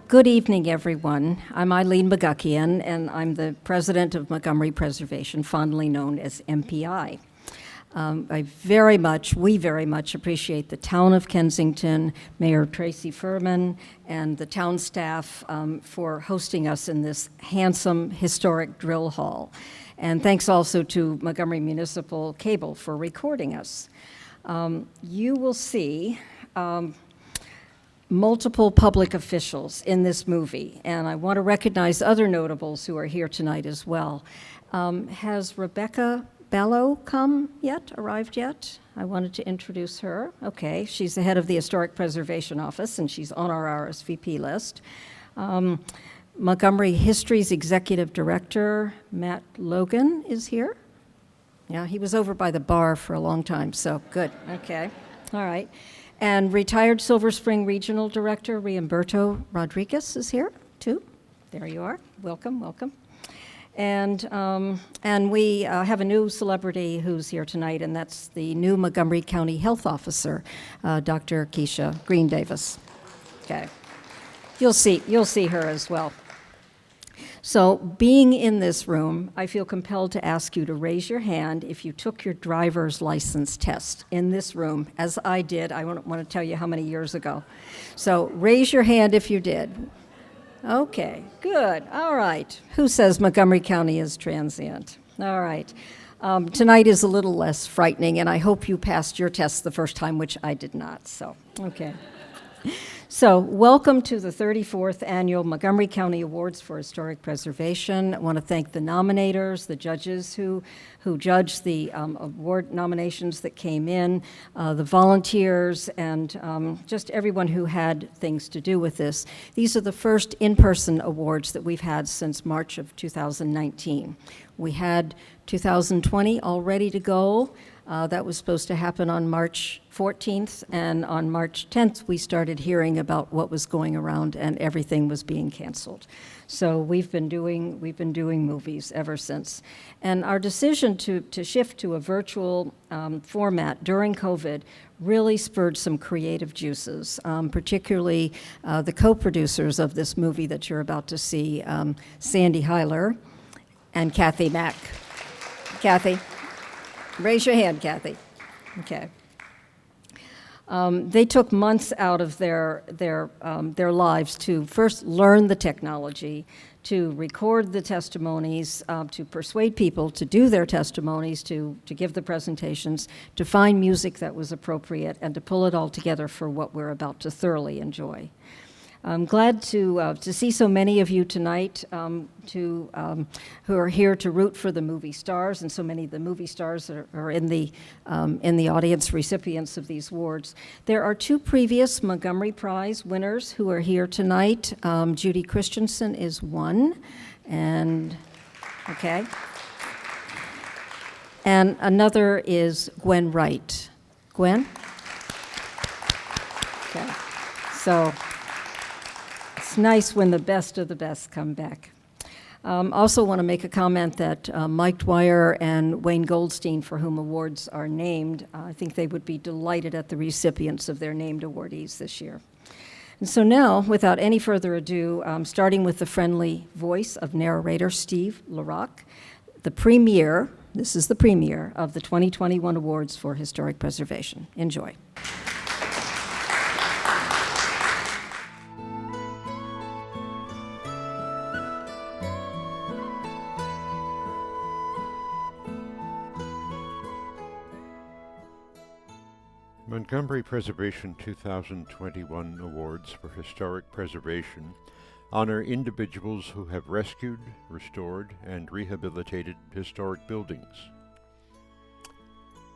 Good evening, everyone. I'm Eileen McGuckian, and I'm the president of Montgomery Preservation, fondly known as MPI. We very much appreciate the town of Kensington, Mayor Tracy Furman, and the town staff for hosting us in this handsome, historic drill hall. And thanks also to Montgomery Municipal Cable for recording us. You will see multiple public officials in this movie, and I want to recognize other notables who are here tonight as well. Has Rebecca Bello arrived yet? I wanted to introduce her. Okay, she's the head of the Historic Preservation Office, and she's on our RSVP list. Montgomery History's Executive Director, Matt Logan, is here. Yeah, he was over by the bar for a long time, so good, okay, all right. And retired Silver Spring Regional Director, Riamberto Rodriguez, is here, too. There you are. Welcome, welcome. And we have a new celebrity who's here tonight, and that's the new Montgomery County Health Officer, Dr. Keisha Green Davis. Okay. You'll see her as well. So being in this room, I feel compelled to ask you to raise your hand if you took your driver's license test in this room, as I did. I want to tell you how many years ago. So raise your hand if you did. Okay, good. All right. Who says Montgomery County is transient? All right. Tonight is a little less frightening, and I hope you passed your test the first time, which I did not. So, okay. So, welcome to the 34th Annual Montgomery County Awards for Historic Preservation. I want to thank the nominators, the judges who judged the award nominations that came in, the volunteers, and just everyone who had things to do with this. These are the first in-person awards that we've had since March of 2019. We had 2020 all ready to go. That was supposed to happen on March 14th, and on March 10th, we started hearing about what was going around, and everything was being canceled. So we've been doing movies ever since. And our decision to shift to a virtual format during COVID really spurred some creative juices, particularly the co-producers of this movie that you're about to see, Sandy Heiler and Kathy Mack. Kathy? Raise your hand, Kathy. Okay. They took months out of their lives to first learn the technology, to record the testimonies, to persuade people to do their testimonies, to give the presentations, to find music that was appropriate, and to pull it all together for what we're about to thoroughly enjoy. I'm glad to see so many of you tonight who are here to root for the movie stars, and so many of the movie stars are in the audience, recipients of these awards. There are two previous Montgomery Prize winners who are here tonight. Judy Christensen is one, and okay, and another is Gwen Wright. Gwen? Okay, so. It's nice when the best of the best come back. Also want to make a comment that Mike Dwyer and Wayne Goldstein, for whom awards are named, I think they would be delighted at the recipients of their named awardees this year. And so now, without any further ado, starting with the friendly voice of narrator Steve LaRock, this is the premiere of the 2021 Awards for Historic Preservation. Enjoy. Montgomery Preservation 2021 Awards for Historic Preservation honor individuals who have rescued, restored, and rehabilitated historic buildings.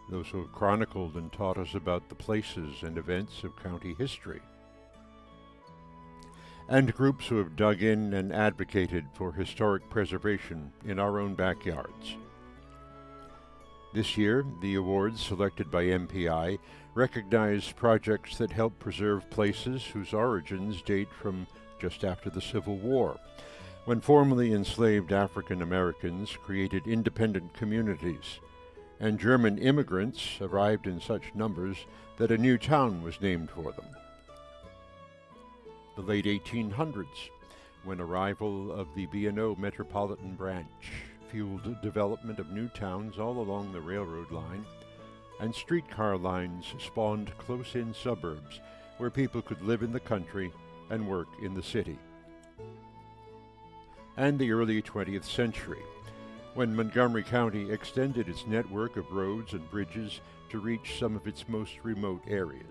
Those who have chronicled and taught us about the places and events of county history. And groups who have dug in and advocated for historic preservation in our own backyards. This year, the awards selected by MPI recognize projects that help preserve places whose origins date from just after the Civil War, when formerly enslaved African Americans created independent communities, and German immigrants arrived in such numbers that a new town was named for them. The late 1800s, when arrival of the B&O Metropolitan Branch fueled development of new towns all along the railroad line, and streetcar lines spawned close-in suburbs where people could live in the country and work in the city. And the early 20th century, when Montgomery County extended its network of roads and bridges to reach some of its most remote areas.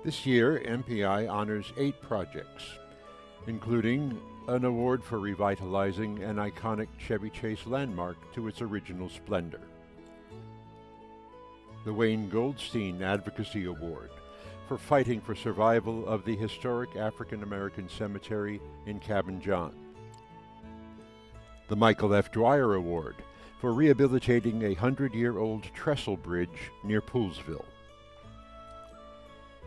This year, MPI honors 8 projects, including an award for revitalizing an iconic Chevy Chase landmark to its original splendor, the Wayne Goldstein Advocacy Award for fighting for survival of the historic African American cemetery in Cabin John, the Michael F. Dwyer Award for rehabilitating a 100-year-old trestle bridge near Poolesville,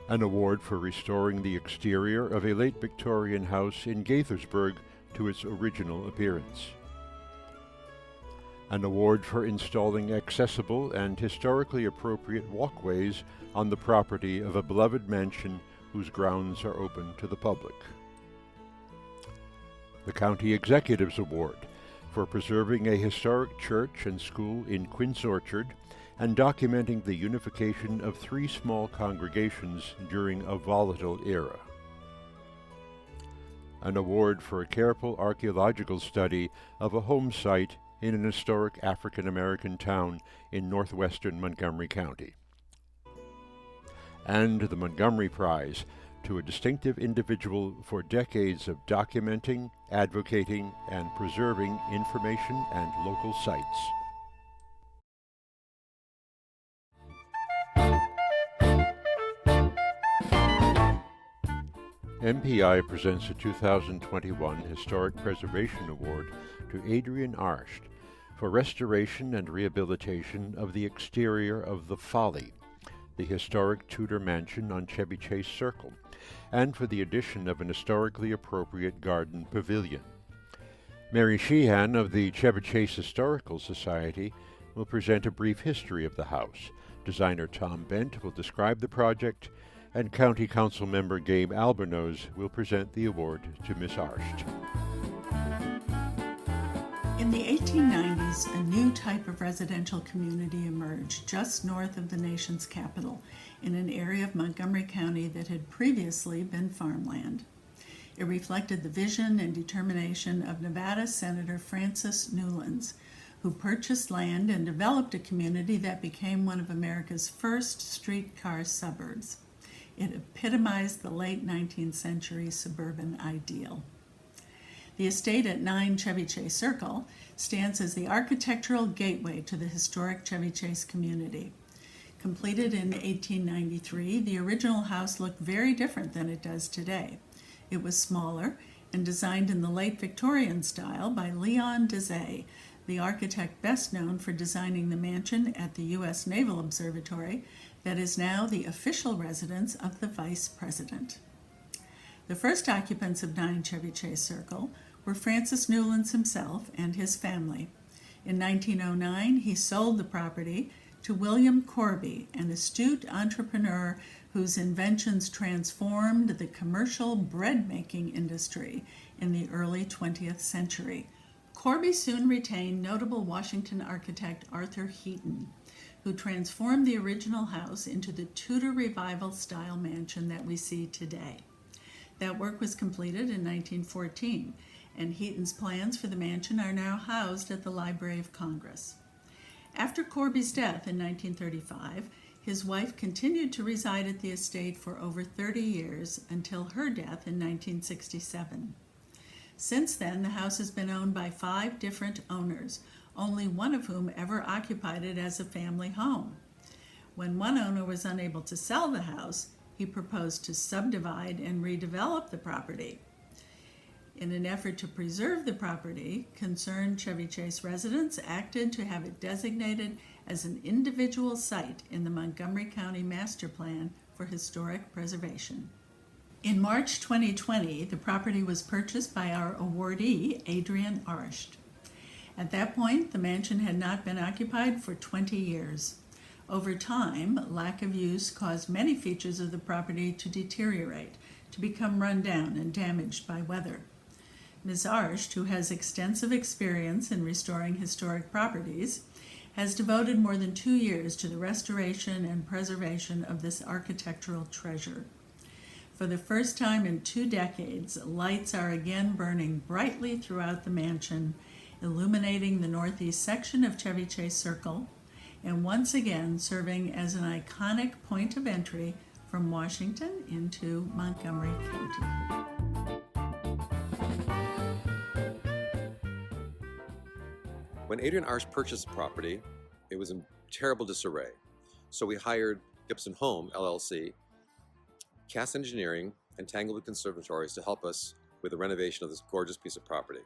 an award for restoring the exterior of a late Victorian house in Gaithersburg to its original appearance, an award for installing accessible and historically appropriate walkways on the property of a beloved mansion whose grounds are open to the public, the County Executives Award for preserving a historic church and school in Quince Orchard and documenting the unification of 3 small congregations during a volatile era, an award for a careful archaeological study of a home site in an historic African American town in northwestern Montgomery County, and the Montgomery Prize to a distinctive individual for decades of documenting, advocating, and preserving information and local sites. MPI presents a 2021 Historic Preservation Award to Adrian Arsht for restoration and rehabilitation of the exterior of the Folly, the historic Tudor mansion on Chevy Chase Circle, and for the addition of an historically appropriate garden pavilion. Mary Sheehan of the Chevy Chase Historical Society will present a brief history of the house. Designer Tom Bent will describe the project, and County Council member Gabe Albornoz will present the award to Miss Arsht. In the 1890s, a new type of residential community emerged just north of the nation's capital in an area of Montgomery County that had previously been farmland. It reflected the vision and determination of Nevada Senator Francis Newlands, who purchased land and developed a community that became one of America's first streetcar suburbs. It epitomized the late 19th century suburban ideal. The estate at 9 Chevy Chase Circle stands as the architectural gateway to the historic Chevy Chase community. Completed in 1893, the original house looked very different than it does today. It was smaller and designed in the late Victorian style by Leon Dezay, the architect best known for designing the mansion at the U.S. Naval Observatory that is now the official residence of the Vice President. The first occupants of 9 Chevy Chase Circle were Francis Newlands himself and his family. In 1909, he sold the property to William Corby, an astute entrepreneur whose inventions transformed the commercial bread-making industry in the early 20th century. Corby soon retained notable Washington architect Arthur Heaton, who transformed the original house into the Tudor Revival-style mansion that we see today. That work was completed in 1914, and Heaton's plans for the mansion are now housed at the Library of Congress. After Corby's death in 1935, his wife continued to reside at the estate for over 30 years until her death in 1967. Since then, the house has been owned by 5 different owners, only one of whom ever occupied it as a family home. When one owner was unable to sell the house, he proposed to subdivide and redevelop the property. In an effort to preserve the property, concerned Chevy Chase residents acted to have it designated as an individual site in the Montgomery County Master Plan for Historic Preservation. In March 2020, the property was purchased by our awardee, Adrian Arsht. At that point, the mansion had not been occupied for 20 years. Over time, lack of use caused many features of the property to deteriorate, to become run down and damaged by weather. Ms. Arsht, who has extensive experience in restoring historic properties, has devoted more than 2 years to the restoration and preservation of this architectural treasure. For the first time in 2 decades, lights are again burning brightly throughout the mansion, illuminating the northeast section of Chevy Chase Circle, and once again serving as an iconic point of entry from Washington into Montgomery County. When Adrian Arsht purchased the property, it was in terrible disarray. So we hired Gibson Home, LLC, Cass Engineering, and Tanglewood Conservatories to help us with the renovation of this gorgeous piece of property.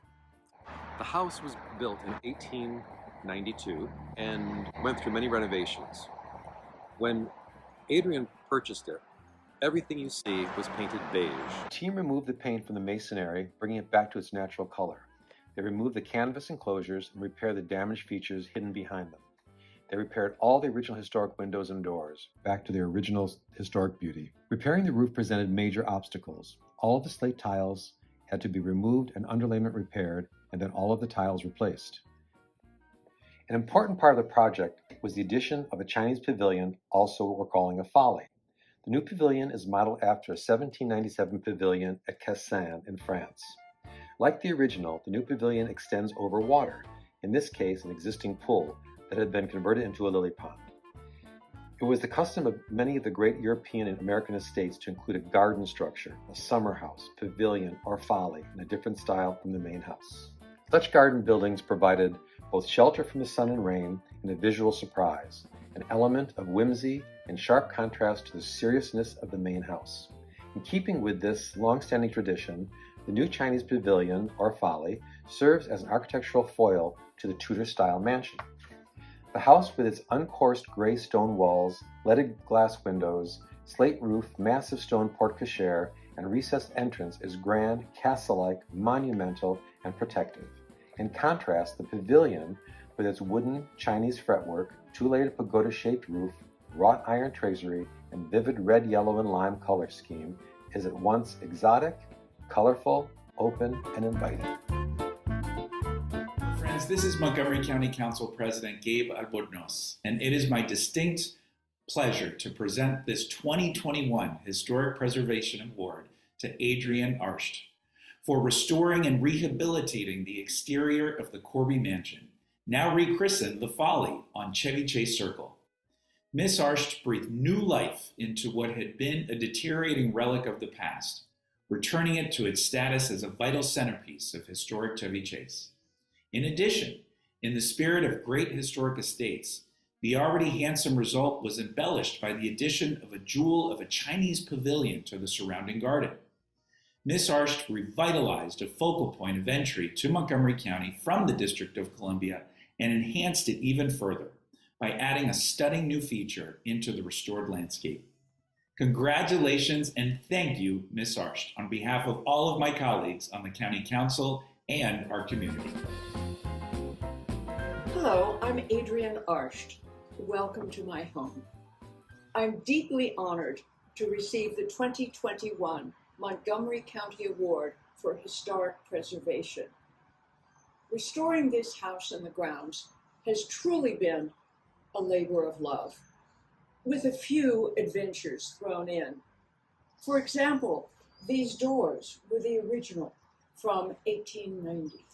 The house was built in 1892 and went through many renovations. When Adrian purchased it, everything you see was painted beige. The team removed the paint from the masonry, bringing it back to its natural color. They removed the canvas enclosures and repaired the damaged features hidden behind them. They repaired all the original historic windows and doors, back to their original historic beauty. Repairing the roof presented major obstacles. All of the slate tiles had to be removed and underlayment repaired, and then all of the tiles replaced. An important part of the project was the addition of a Chinese pavilion, also what we're calling a folly. The new pavilion is modeled after a 1797 pavilion at Kensington in France. Like the original, the new pavilion extends over water, in this case an existing pool that had been converted into a lily pond. It was the custom of many of the great European and American estates to include a garden structure, a summer house, pavilion, or folly in a different style from the main house. Such garden buildings provided both shelter from the sun and rain and a visual surprise, an element of whimsy and sharp contrast to the seriousness of the main house. In keeping with this long-standing tradition, the new Chinese pavilion, or folly, serves as an architectural foil to the Tudor-style mansion. The house, with its uncoursed gray stone walls, leaded glass windows, slate roof, massive stone porte-cochere, and recessed entrance, is grand, castle-like, monumental, and protective. In contrast, the pavilion, with its wooden Chinese fretwork, two-layered pagoda-shaped roof, wrought iron tracery, and vivid red, yellow, and lime color scheme, is at once exotic, colorful, open, and inviting. Friends, this is Montgomery County Council President Gabe Albornoz, and it is my distinct pleasure to present this 2021 Historic Preservation Award to Adrian Arsht for restoring and rehabilitating the exterior of the Corby Mansion, now rechristened The Folly on Chevy Chase Circle. Miss Arsht breathed new life into what had been a deteriorating relic of the past, returning it to its status as a vital centerpiece of historic Chevy Chase. In addition, in the spirit of great historic estates, the already handsome result was embellished by the addition of a jewel of a Chinese pavilion to the surrounding garden. Miss Arsht revitalized a focal point of entry to Montgomery County from the District of Columbia and enhanced it even further by adding a stunning new feature into the restored landscape. Congratulations and thank you, Ms. Arsht, on behalf of all of my colleagues on the County Council and our community. Hello, I'm Adrian Arsht. Welcome to my home. I'm deeply honored to receive the 2021 Montgomery County Award for Historic Preservation. Restoring this house and the grounds has truly been a labor of love, with a few adventures thrown in. For example, these doors were the original from 1890.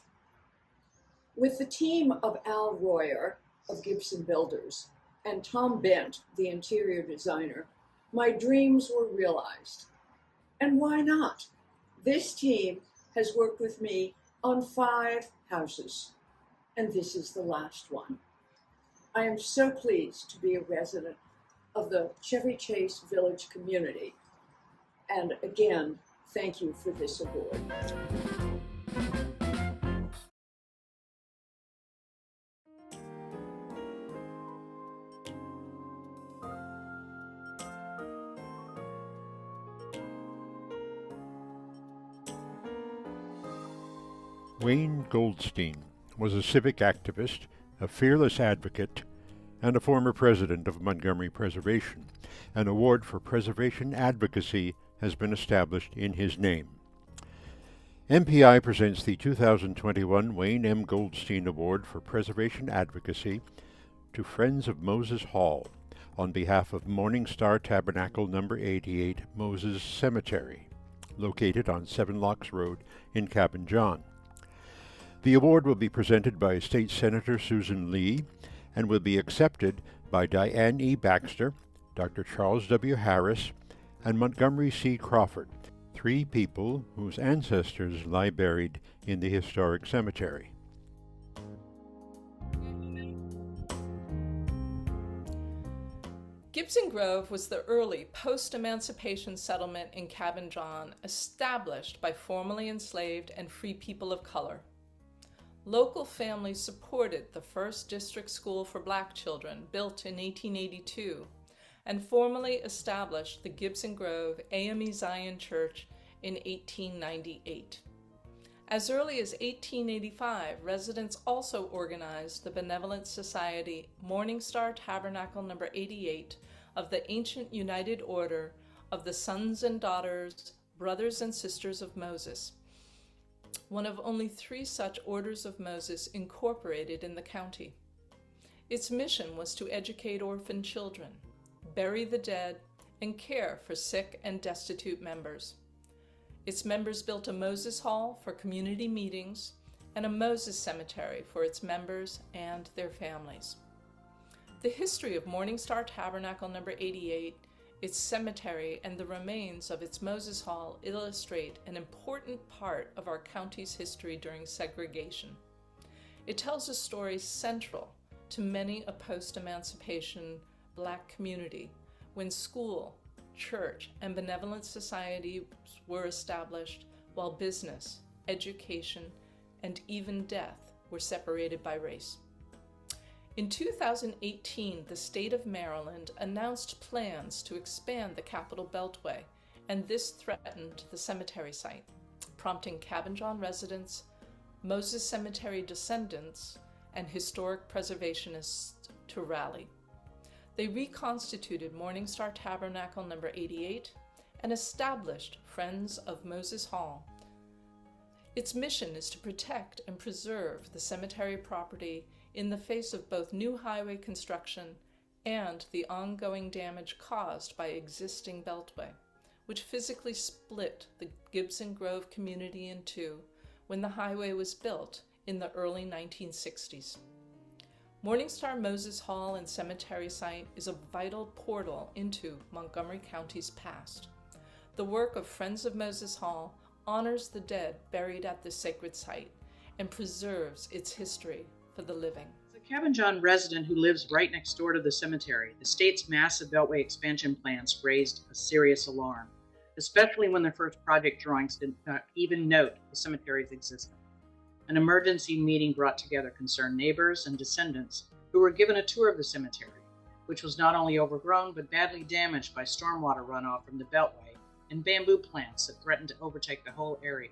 With the team of Al Royer of Gibson Builders and Tom Bent, the interior designer, my dreams were realized. And why not? This team has worked with me on 5 houses, and this is the last one. I am so pleased to be a resident of the Chevy Chase Village community. And again, thank you for this award. Wayne Goldstein was a civic activist, a fearless advocate, and a former president of Montgomery Preservation. An award for preservation advocacy has been established in his name. MPI presents the 2021 Wayne M. Goldstein Award for Preservation Advocacy to Friends of Moses Hall on behalf of Morning Star Tabernacle No. 88 Moses Cemetery, located on Seven Locks Road in Cabin John. The award will be presented by State Senator Susan Lee and will be accepted by Diane E. Baxter, Dr. Charles W. Harris, and Montgomery C. Crawford, 3 people whose ancestors lie buried in the historic cemetery. Gibson Grove was the early post-emancipation settlement in Cabin John established by formerly enslaved and free people of color. Local families supported the first district school for black children, built in 1882, and formally established the Gibson Grove AME Zion Church in 1898. As early as 1885, residents also organized the benevolent society Morning Star Tabernacle No. 88 of the Ancient United Order of the Sons and Daughters, Brothers and Sisters of Moses, one of only 3 such orders of Moses incorporated in the county. Its mission was to educate orphan children, bury the dead, and care for sick and destitute members. Its members built a Moses Hall for community meetings and a Moses Cemetery for its members and their families. The history of Morning Star Tabernacle No. 88, its cemetery, and the remains of its Moses Hall illustrate an important part of our county's history during segregation. It tells a story central to many a post-emancipation black community when school, church, and benevolent societies were established while business, education, and even death were separated by race. In 2018, the state of Maryland announced plans to expand the Capitol Beltway, and this threatened the cemetery site, prompting Cabin John residents, Moses Cemetery descendants, and historic preservationists to rally. They reconstituted Morning Star Tabernacle No. 88 and established Friends of Moses Hall. Its mission is to protect and preserve the cemetery property in the face of both new highway construction and the ongoing damage caused by existing beltway, which physically split the Gibson Grove community in 2 when the highway was built in the early 1960s. Morning Star Moses Hall and Cemetery Site is a vital portal into Montgomery County's past. The work of Friends of Moses Hall honors the dead buried at this sacred site and preserves its history for the living. As a Cabin John resident who lives right next door to the cemetery, the state's massive Beltway expansion plans raised a serious alarm, especially when their first project drawings did not even note the cemetery's existence. An emergency meeting brought together concerned neighbors and descendants who were given a tour of the cemetery, which was not only overgrown but badly damaged by stormwater runoff from the Beltway and bamboo plants that threatened to overtake the whole area.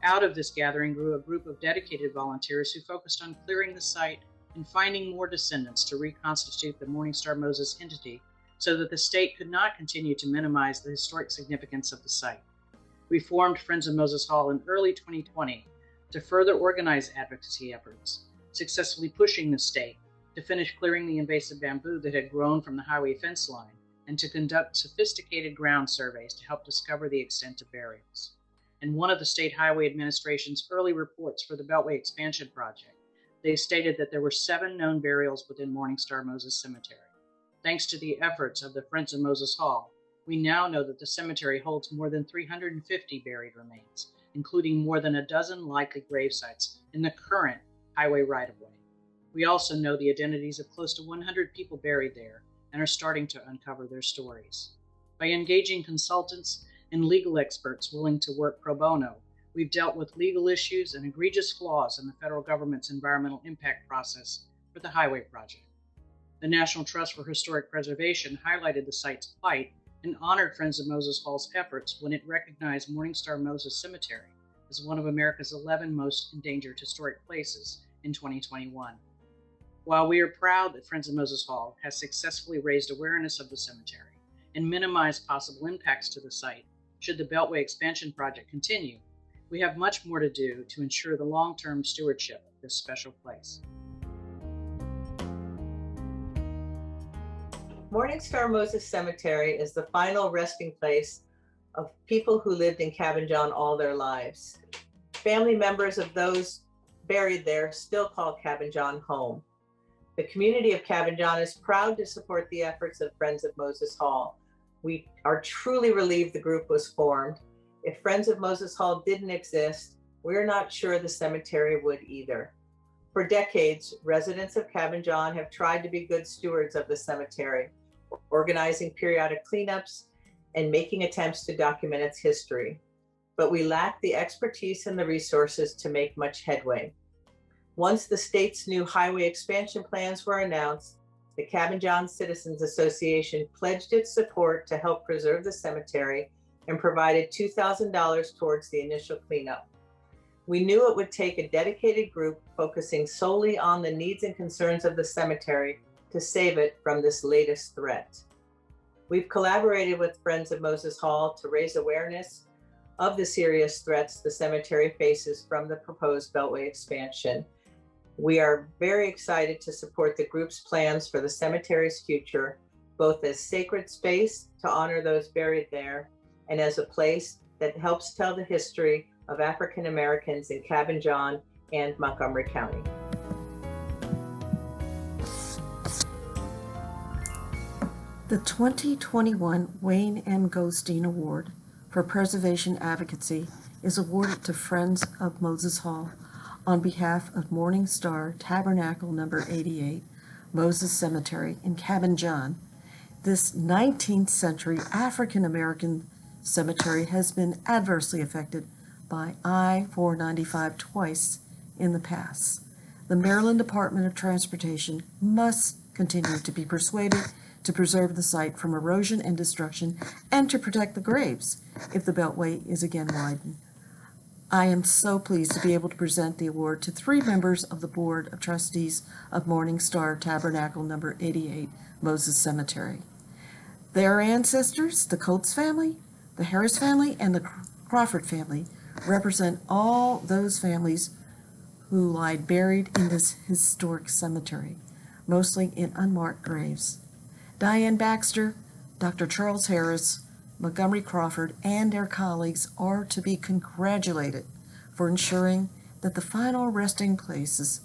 Out of this gathering grew a group of dedicated volunteers who focused on clearing the site and finding more descendants to reconstitute the Morning Star Moses entity so that the state could not continue to minimize the historic significance of the site. We formed Friends of Moses Hall in early 2020 to further organize advocacy efforts, successfully pushing the state to finish clearing the invasive bamboo that had grown from the highway fence line and to conduct sophisticated ground surveys to help discover the extent of burials. In one of the State Highway Administration's early reports for the Beltway Expansion Project, they stated that there were 7 known burials within Morning Star Moses Cemetery. Thanks to the efforts of the Friends of Moses Hall, we now know that the cemetery holds more than 350 buried remains, including more than a dozen likely grave sites in the current highway right-of-way. We also know the identities of close to 100 people buried there and are starting to uncover their stories. By engaging consultants and legal experts willing to work pro bono, we've dealt with legal issues and egregious flaws in the federal government's environmental impact process for the highway project. The National Trust for Historic Preservation highlighted the site's plight and honored Friends of Moses Hall's efforts when it recognized Morning Star Moses Cemetery as one of America's 11 most endangered historic places in 2021. While we are proud that Friends of Moses Hall has successfully raised awareness of the cemetery and minimized possible impacts to the site should the Beltway expansion project continue, we have much more to do to ensure the long-term stewardship of this special place. Morningstar Moses Cemetery is the final resting place of people who lived in Cabin John all their lives. Family members of those buried there still call Cabin John home. The community of Cabin John is proud to support the efforts of Friends of Moses Hall. We are truly relieved the group was formed. If Friends of Moses Hall didn't exist, we're not sure the cemetery would either. For decades, residents of Cabin John have tried to be good stewards of the cemetery, organizing periodic cleanups and making attempts to document its history. But we lack the expertise and the resources to make much headway. Once the state's new highway expansion plans were announced, the Cabin John Citizens Association pledged its support to help preserve the cemetery and provided $2,000 towards the initial cleanup. We knew it would take a dedicated group focusing solely on the needs and concerns of the cemetery to save it from this latest threat. We've collaborated with Friends of Moses Hall to raise awareness of the serious threats the cemetery faces from the proposed Beltway expansion. We are very excited to support the group's plans for the cemetery's future, both as sacred space to honor those buried there and as a place that helps tell the history of African Americans in Cabin John and Montgomery County. The 2021 Wayne M. Goldstein Award for Preservation Advocacy is awarded to Friends of Moses Hall on behalf of Morning Star Tabernacle number 88, Moses Cemetery in Cabin John. This 19th century African American cemetery has been adversely affected by I-495 twice in the past. The Maryland Department of Transportation must continue to be persuaded to preserve the site from erosion and destruction and to protect the graves if the Beltway is again widened. I am so pleased to be able to present the award to 3 members of the Board of Trustees of Morning Star Tabernacle number 88, Moses Cemetery. Their ancestors, the Coates family, the Harris family, and the Crawford family, represent all those families who lie buried in this historic cemetery, mostly in unmarked graves. Diane Baxter, Dr. Charles Harris, Montgomery Crawford, and their colleagues are to be congratulated for ensuring that the final resting places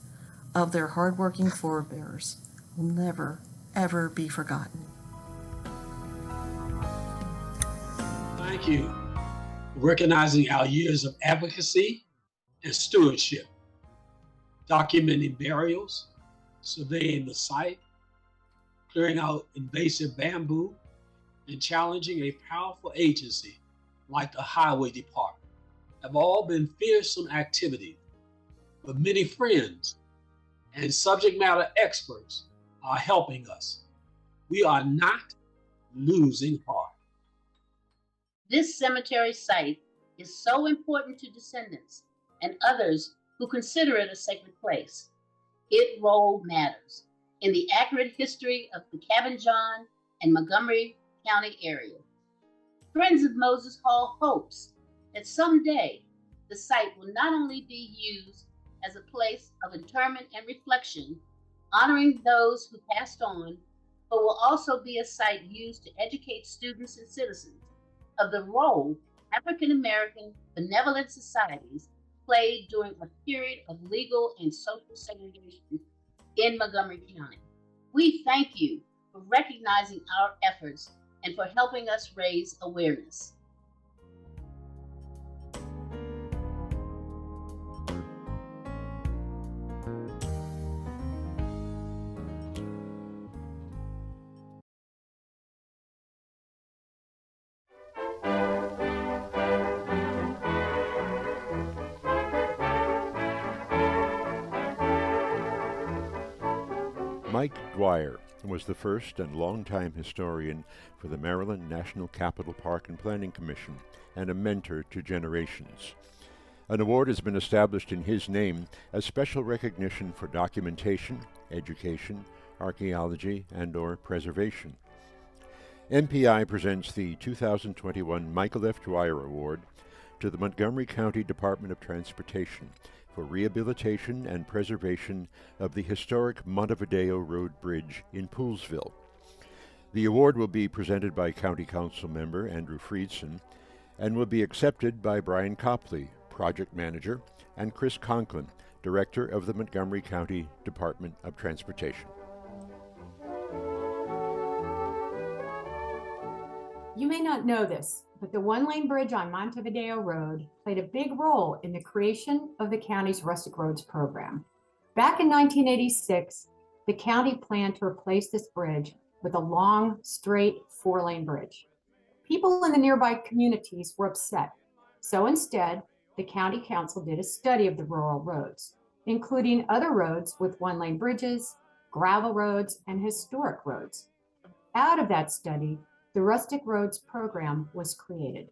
of their hardworking forebears will never, ever be forgotten. Thank you for recognizing our years of advocacy and stewardship, documenting burials, surveying the site, clearing out invasive bamboo, and challenging a powerful agency like the Highway Department have all been fearsome activities, but many friends and subject matter experts are helping us. We are not losing heart. This cemetery site is so important to descendants and others who consider it a sacred place. Its role matters in the accurate history of the Cabin John and Montgomery County area. Friends of Moses Hall hopes that someday the site will not only be used as a place of interment and reflection, honoring those who passed on, but will also be a site used to educate students and citizens of the role African American benevolent societies played during a period of legal and social segregation in Montgomery County. We thank you for recognizing our efforts and for helping us raise awareness. Mike Dwyer was the first and longtime historian for the Maryland National Capital Park and Planning Commission and a mentor to generations. An award has been established in his name as special recognition for documentation, education, archaeology, and/or preservation. MPI presents the 2021 Michael F. Dwyer Award to the Montgomery County Department of Transportation for rehabilitation and preservation of the historic Montevideo Road Bridge in Poolesville. The award will be presented by County Council member Andrew Friedson and will be accepted by Brian Copley, Project Manager, and Chris Conklin, Director of the Montgomery County Department of Transportation. You may not know this, but the one-lane bridge on Montevideo Road played a big role in the creation of the county's Rustic Roads program. Back in 1986, the county planned to replace this bridge with a long, straight, four-lane bridge. People in the nearby communities were upset, so instead, the county council did a study of the rural roads, including other roads with one-lane bridges, gravel roads, and historic roads. Out of that study, the Rustic Roads program was created.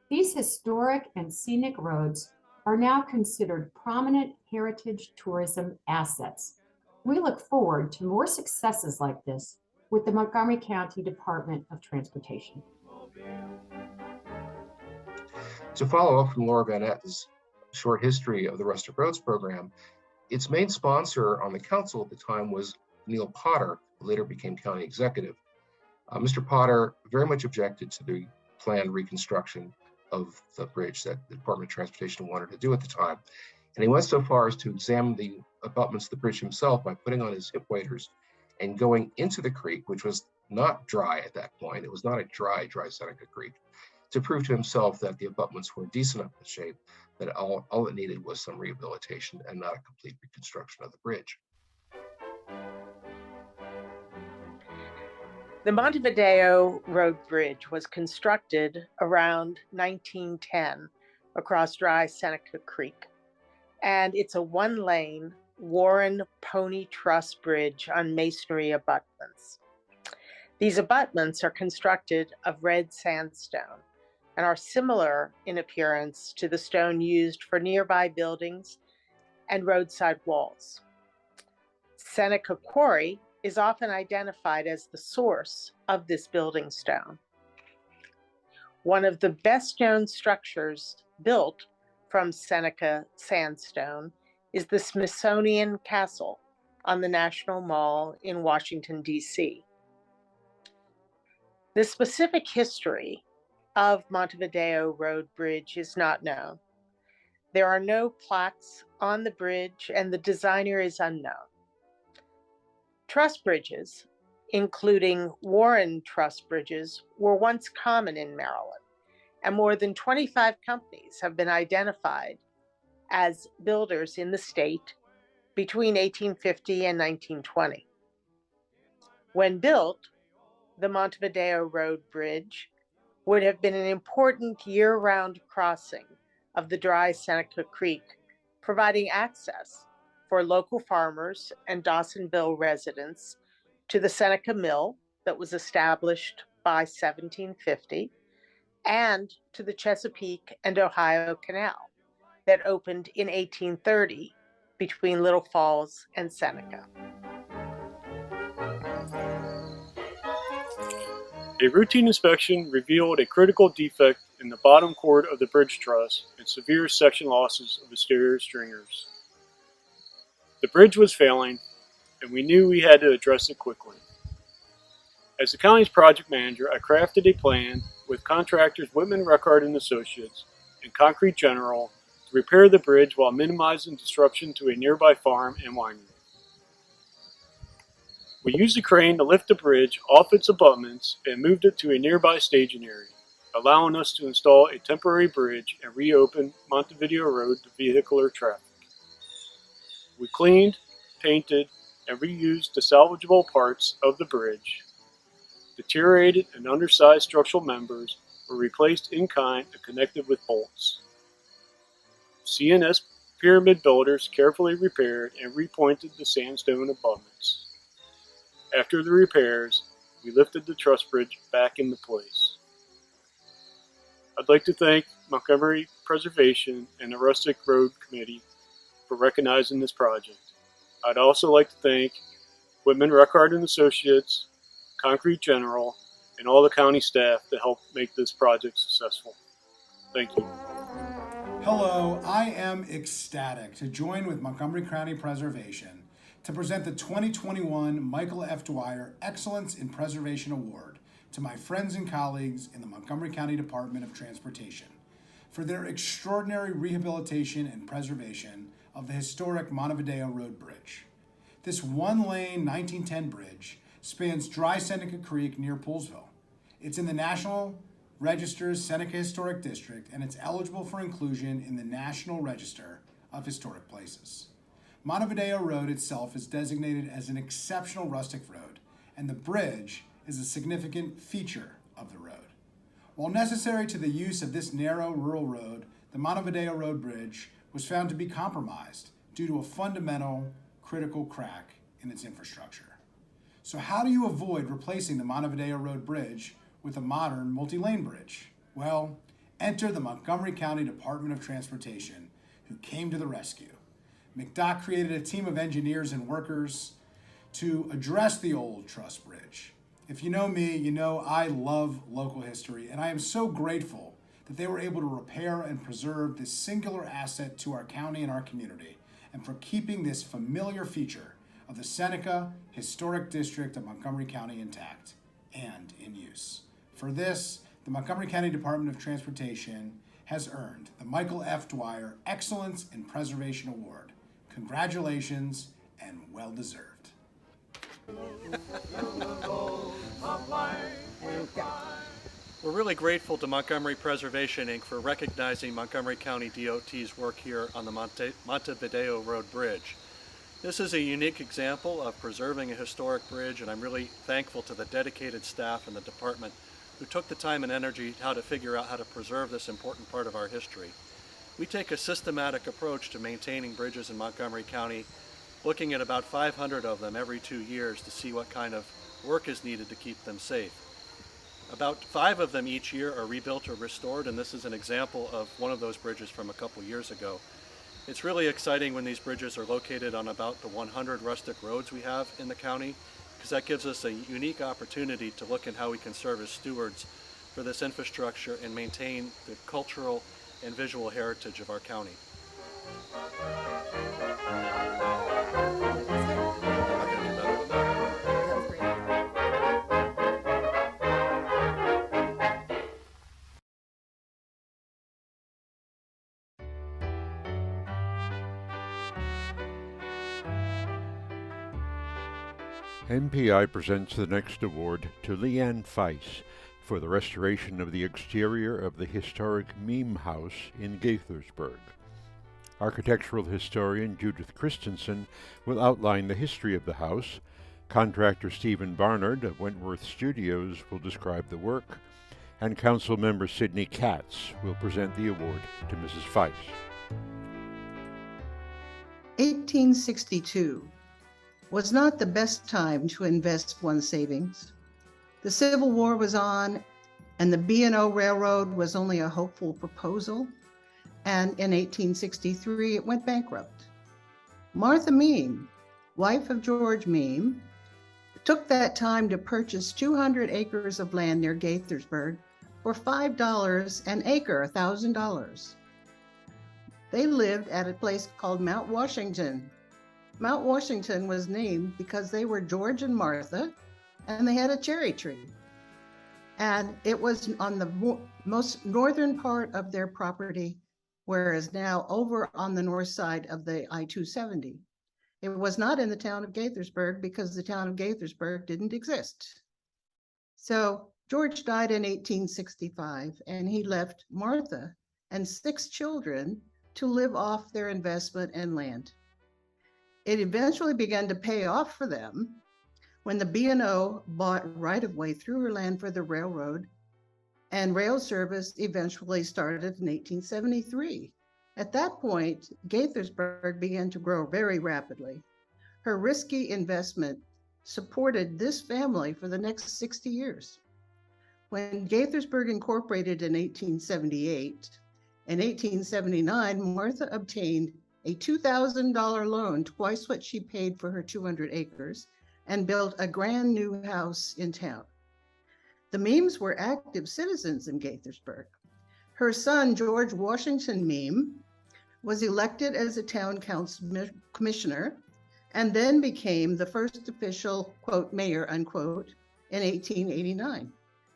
These historic and scenic roads are now considered prominent heritage tourism assets. We look forward to more successes like this with the Montgomery County Department of Transportation. To follow up from Laura Van Etten's short history of the Rustic Roads program, its main sponsor on the council at the time was Neil Potter, who later became county executive. Mr. Potter very much objected to the planned reconstruction of the bridge that the Department of Transportation wanted to do at the time. And he went so far as to examine the abutments of the bridge himself by putting on his hip waders and going into the creek, which was not dry at that point. It was not a dry Seneca Creek, to prove to himself that the abutments were in decent enough shape, that all it needed was some rehabilitation and not a complete reconstruction of the bridge. The Montevideo Road Bridge was constructed around 1910 across dry Seneca Creek, and it's a one-lane Warren Pony Truss Bridge on masonry abutments. These abutments are constructed of red sandstone and are similar in appearance to the stone used for nearby buildings and roadside walls. Seneca Quarry is often identified as the source of this building stone. One of the best known structures built from Seneca sandstone is the Smithsonian Castle on the National Mall in Washington, D.C. The specific history of Montevideo Road Bridge is not known. There are no plaques on the bridge, and the designer is unknown. Truss bridges, including Warren truss bridges, were once common in Maryland, and more than 25 companies have been identified as builders in the state between 1850 and 1920. When built, the Montevideo Road Bridge would have been an important year-round crossing of the dry Seneca Creek, providing access for local farmers and Dawsonville residents to the Seneca Mill that was established by 1750, and to the Chesapeake and Ohio Canal that opened in 1830 between Little Falls and Seneca. A routine inspection revealed a critical defect in the bottom cord of the bridge truss and severe section losses of the stereo stringers. The bridge was failing, and we knew we had to address it quickly. As the county's project manager, I crafted a plan with contractors Whitman, Reckard and Associates and Concrete General to repair the bridge while minimizing disruption to a nearby farm and winery. We used a crane to lift the bridge off its abutments and moved it to a nearby staging area, allowing us to install a temporary bridge and reopen Montevideo Road to vehicular traffic. We cleaned, painted, and reused the salvageable parts of the bridge. Deteriorated and undersized structural members were replaced in kind and connected with bolts. CNS pyramid builders carefully repaired and repointed the sandstone abutments. After the repairs, we lifted the truss bridge back into place. I'd like to thank Montgomery Preservation and the Rustic Road Committee for recognizing this project. I'd also like to thank Whitman Reckard and Associates, Concrete General, and all the county staff that helped make this project successful. Thank you. Hello, I am ecstatic to join with Montgomery County Preservation to present the 2021 Michael F. Dwyer Excellence in Preservation Award to my friends and colleagues in the Montgomery County Department of Transportation for their extraordinary rehabilitation and preservation of the historic Montevideo Road Bridge. This one-lane 1910 bridge spans Dry Seneca Creek near Poolesville. It's in the National Register's Seneca Historic District, and it's eligible for inclusion in the National Register of Historic Places. Montevideo Road itself is designated as an exceptional rustic road, and the bridge is a significant feature of the road. While necessary to the use of this narrow rural road, the Montevideo Road Bridge was found to be compromised due to a fundamental critical crack in its infrastructure. So how do you avoid replacing the Montevideo Road Bridge with a modern multi-lane bridge? Well, enter the Montgomery County Department of Transportation, who came to the rescue. McDock created a team of engineers and workers to address the old truss bridge. If you know me, you know I love local history, and I am so grateful that they were able to repair and preserve this singular asset to our county and our community, and for keeping this familiar feature of the Seneca Historic District of Montgomery County intact and in use. For this, the Montgomery County Department of Transportation has earned the Michael F. Dwyer Excellence in Preservation Award. Congratulations, and well-deserved. We're really grateful to Montgomery Preservation, Inc. for recognizing Montgomery County DOT's work here on the Montevideo Road Bridge. This is a unique example of preserving a historic bridge, and I'm really thankful to the dedicated staff in the department who took the time and energy to figure out how to preserve this important part of our history. We take a systematic approach to maintaining bridges in Montgomery County, looking at about 500 of them every 2 years to see what kind of work is needed to keep them safe. About 5 of them each year are rebuilt or restored, and this is an example of one of those bridges from a couple years ago. It's really exciting when these bridges are located on about the 100 rustic roads we have in the county, because that gives us a unique opportunity to look at how we can serve as stewards for this infrastructure and maintain the cultural and visual heritage of our county. MPI presents the next award to Leanne Feiss for the restoration of the exterior of the historic Meme House in Gaithersburg. Architectural historian Judith Christensen will outline the history of the house. Contractor Stephen Barnard of Wentworth Studios will describe the work, and Council Member Sidney Katz will present the award to Mrs. Feiss. 1862 was not the best time to invest one's savings. The Civil War was on, and the B&O Railroad was only a hopeful proposal, and in 1863 it went bankrupt. Martha Meme, wife of George Meme, took that time to purchase 200 acres of land near Gaithersburg for $5 an acre, $1,000. They lived at a place called Mount Washington. Mount Washington was named because they were George and Martha, and they had a cherry tree. And it was on the most northern part of their property, whereas now over on the north side of the I-270. It was not in the town of Gaithersburg because the town of Gaithersburg didn't exist. So George died in 1865, and he left Martha and 6 children to live off their investment and land. It eventually began to pay off for them when the B&O bought right-of-way through her land for the railroad, and rail service eventually started in 1873. At that point, Gaithersburg began to grow very rapidly. Her risky investment supported this family for the next 60 years. When Gaithersburg incorporated in 1878, in 1879, Martha obtained a $2,000 loan, twice what she paid for her 200 acres, and built a grand new house in town. The Meems were active citizens in Gaithersburg. Her son, George Washington Meem, was elected as a town council commissioner and then became the first official, quote, mayor, unquote, in 1889.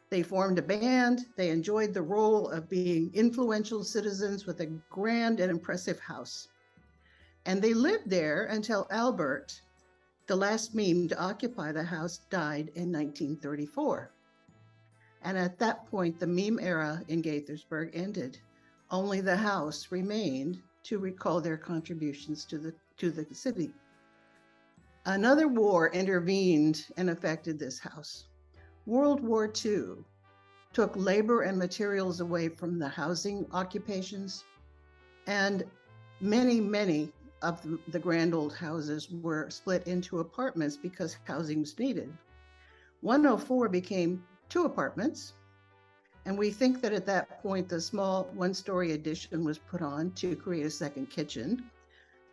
They formed a band. They enjoyed the role of being influential citizens with a grand and impressive house. And they lived there until Albert, the last Meem to occupy the house, died in 1934. And at that point, the Meem era in Gaithersburg ended. Only the house remained to recall their contributions to the city. Another war intervened and affected this house. World War II took labor and materials away from the housing occupations, and many of the grand old houses were split into apartments because housing was needed. 104 became 2 apartments, and we think that at that point the small one-story addition was put on to create a second kitchen,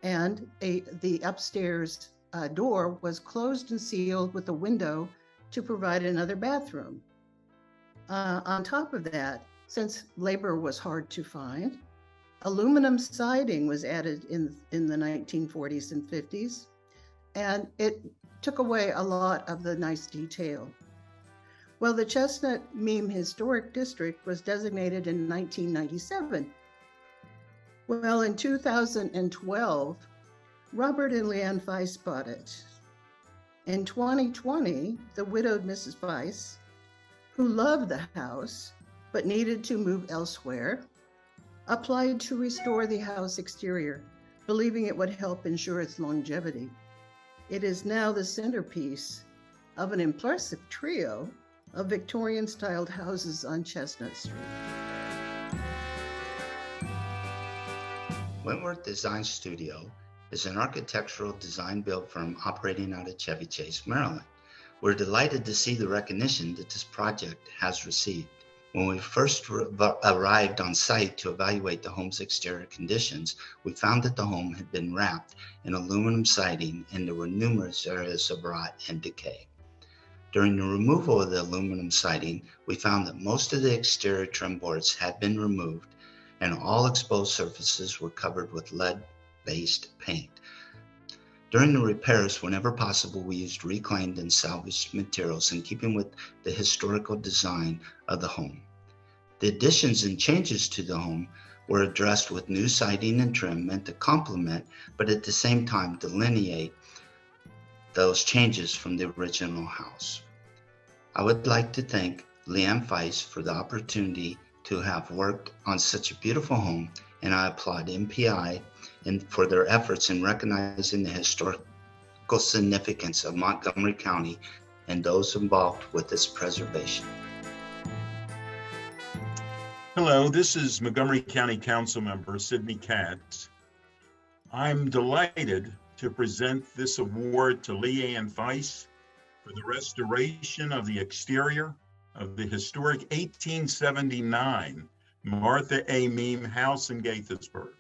and the upstairs door was closed and sealed with a window to provide another bathroom. On top of that, since labor was hard to find, aluminum siding was added in the 1940s and 50s, and it took away a lot of the nice detail. Well, the Chestnut Meem Historic District was designated in 1997. Well, in 2012, Robert and Leanne Weiss bought it. In 2020, the widowed Mrs. Weiss, who loved the house but needed to move elsewhere, applied to restore the house exterior, believing it would help ensure its longevity. It is now the centerpiece of an impressive trio of Victorian-styled houses on Chestnut Street. Wentworth Design Studio is an architectural design-build firm operating out of Chevy Chase, Maryland. We're delighted to see the recognition that this project has received. When we first arrived on site to evaluate the home's exterior conditions, we found that the home had been wrapped in aluminum siding and there were numerous areas of rot and decay. During the removal of the aluminum siding, we found that most of the exterior trim boards had been removed and all exposed surfaces were covered with lead-based paint. During the repairs, whenever possible, we used reclaimed and salvaged materials in keeping with the historical design of the home. The additions and changes to the home were addressed with new siding and trim meant to complement, but at the same time delineate those changes from the original house. I would like to thank Leanne Weiss for the opportunity to have worked on such a beautiful home, and I applaud MPI and for their efforts in recognizing the historical significance of Montgomery County and those involved with its preservation. Hello, this is Montgomery County Council Member Sidney Katz. I'm delighted to present this award to Leanne Weiss for the restoration of the exterior of the historic 1879 Martha A. Meem house in Gaithersburg.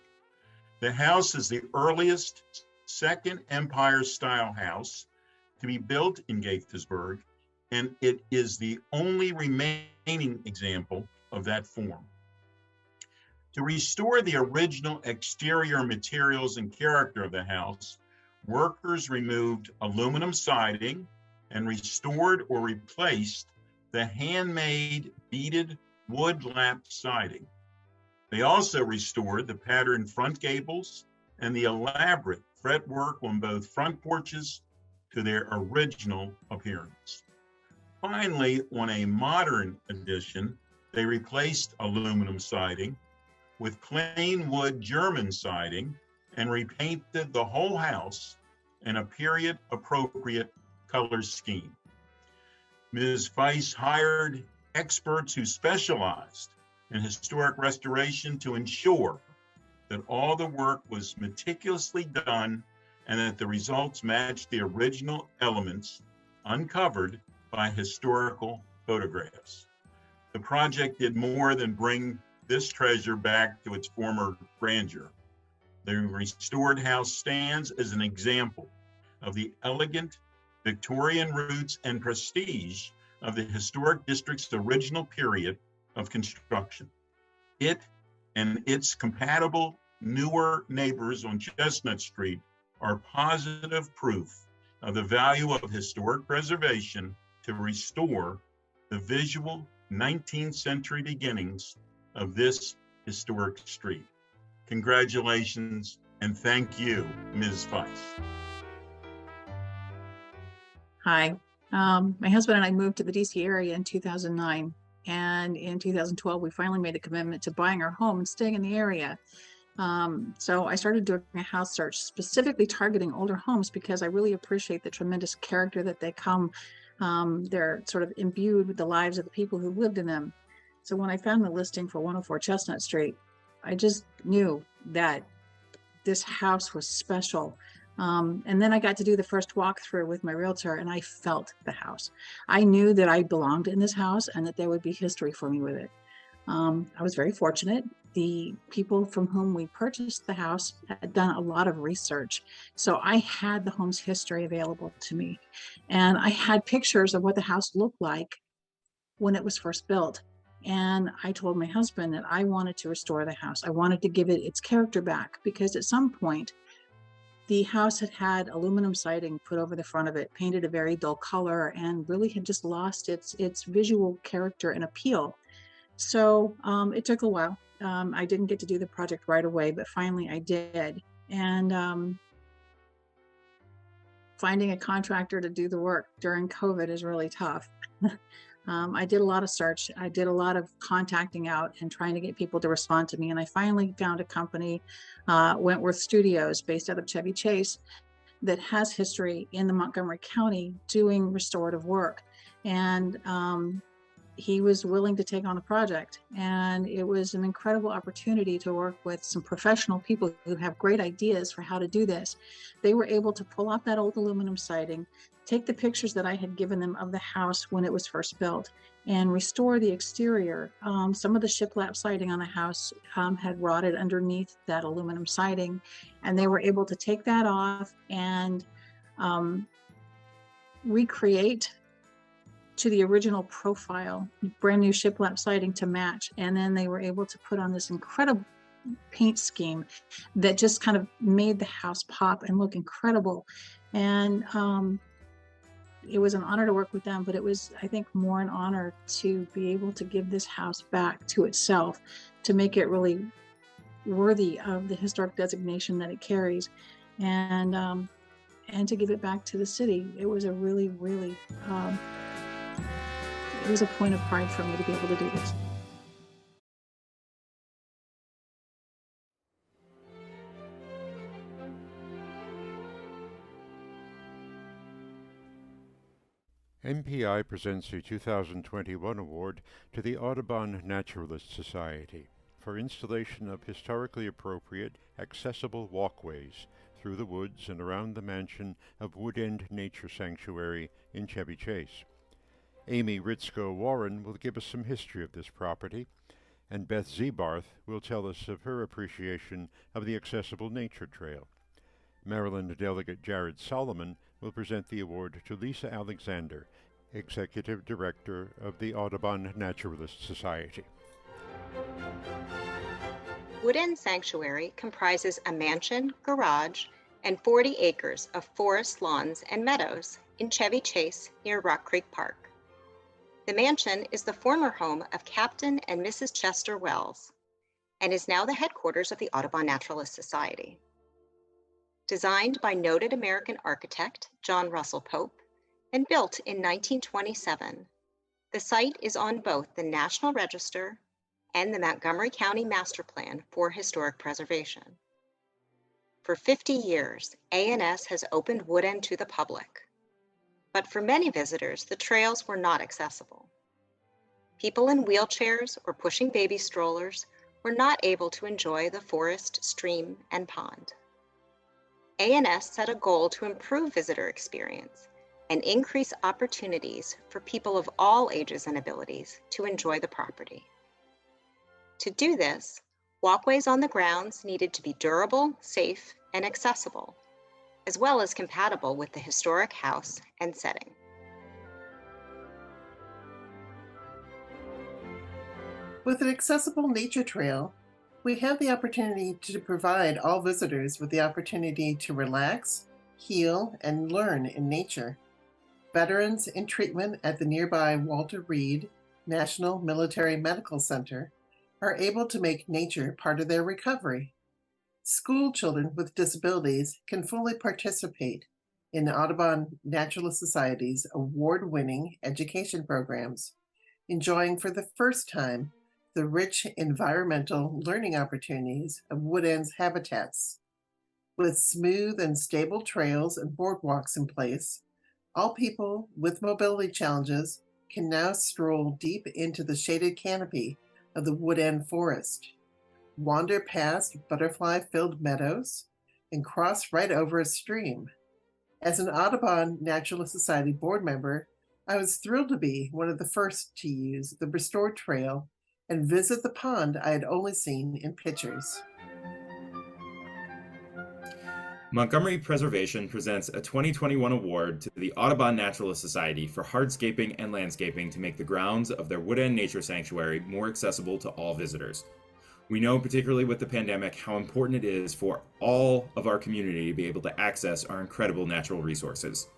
The house is the earliest Second Empire style house to be built in Gaithersburg, and it is the only remaining example of that form. To restore the original exterior materials and character of the house, workers removed aluminum siding and restored or replaced the handmade beaded wood lap siding. They also restored the patterned front gables and the elaborate fretwork on both front porches to their original appearance. Finally, on a modern addition, they replaced aluminum siding with plain wood German siding and repainted the whole house in a period-appropriate color scheme. Ms. Weiss hired experts who specialized in historic restoration to ensure that all the work was meticulously done and that the results matched the original elements uncovered by historical photographs. The project did more than bring this treasure back to its former grandeur. The restored house stands as an example of the elegant Victorian roots and prestige of the historic district's original period of construction. It and its compatible newer neighbors on Chestnut Street are positive proof of the value of historic preservation to restore the visual 19th century beginnings of this historic street. Congratulations and thank you, Ms. Weiss. Hi, my husband and I moved to the DC area in 2009, and in 2012 we finally made a commitment to buying our home and staying in the area. So I started doing a house search specifically targeting older homes because I really appreciate the tremendous character that they come. They're sort of imbued with the lives of the people who lived in them. So when I found the listing for 104 Chestnut Street, I just knew that this house was special. And then I got to do the first walkthrough with my realtor, and I felt the house. I knew that I belonged in this house and that there would be history for me with it. I was very fortunate. The people from whom we purchased the house had done a lot of research. So I had the home's history available to me. And I had pictures of what the house looked like when it was first built. And I told my husband that I wanted to restore the house. I wanted to give it its character back because at some point, the house had had aluminum siding put over the front of it, painted a very dull color, and really had just lost its visual character and appeal. So it took a while. I didn't get to do the project right away, but finally I did. And finding a contractor to do the work during COVID is really tough. I did a lot of search. I did a lot of contacting out and trying to get people to respond to me. And I finally found a company, Wentworth Studios, based out of Chevy Chase, that has history in the Montgomery County doing restorative work. And he was willing to take on the project. And it was an incredible opportunity to work with some professional people who have great ideas for how to do this. They were able to pull out that old aluminum siding, take the pictures that I had given them of the house when it was first built, and restore the exterior. Some of the shiplap siding on the house had rotted underneath that aluminum siding, and they were able to take that off and recreate to the original profile, brand new shiplap siding to match. And then they were able to put on this incredible paint scheme that just kind of made the house pop and look incredible. And it was an honor to work with them, but it was, I think, more an honor to be able to give this house back to itself, to make it really worthy of the historic designation that it carries, and to give it back to the city. It was a really, really, it was a point of pride for me to be able to do this. MPI presents a 2021 award to the Audubon Naturalist Society for installation of historically appropriate, accessible walkways through the woods and around the mansion of Wood End Nature Sanctuary in Chevy Chase. Amy Ritzko Warren will give us some history of this property, and Beth Zebarth will tell us of her appreciation of the accessible nature trail. Maryland Delegate Jared Solomon will present the award to Lisa Alexander, Executive Director of the Audubon Naturalist Society. Wood End Sanctuary comprises a mansion, garage, and 40 acres of forest lawns and meadows in Chevy Chase near Rock Creek Park. The mansion is the former home of Captain and Mrs. Chester Wells and is now the headquarters of the Audubon Naturalist Society. Designed by noted American architect John Russell Pope and built in 1927, the site is on both the National Register and the Montgomery County Master Plan for Historic Preservation. For 50 years, A&S has opened Wood End to the public, but for many visitors, the trails were not accessible. People in wheelchairs or pushing baby strollers were not able to enjoy the forest, stream, and pond. A&S set a goal to improve visitor experience and increase opportunities for people of all ages and abilities to enjoy the property. To do this, walkways on the grounds needed to be durable, safe, and accessible, as well as compatible with the historic house and setting. With an accessible nature trail, we have the opportunity to provide all visitors with the opportunity to relax, heal, and learn in nature. Veterans in treatment at the nearby Walter Reed National Military Medical Center are able to make nature part of their recovery. School children with disabilities can fully participate in the Audubon Naturalist Society's award-winning education programs, enjoying for the first time the rich environmental learning opportunities of Wood End's habitats. With smooth and stable trails and boardwalks in place, all people with mobility challenges can now stroll deep into the shaded canopy of the Wood End Forest, wander past butterfly-filled meadows, and cross right over a stream. As an Audubon Naturalist Society board member, I was thrilled to be one of the first to use the restored trail and visit the pond I had only seen in pictures. Montgomery Preservation presents a 2021 award to the Audubon Naturalist Society for hardscaping and landscaping to make the grounds of their Wood End Nature Sanctuary more accessible to all visitors. We know, particularly with the pandemic, how important it is for all of our community to be able to access our incredible natural resources.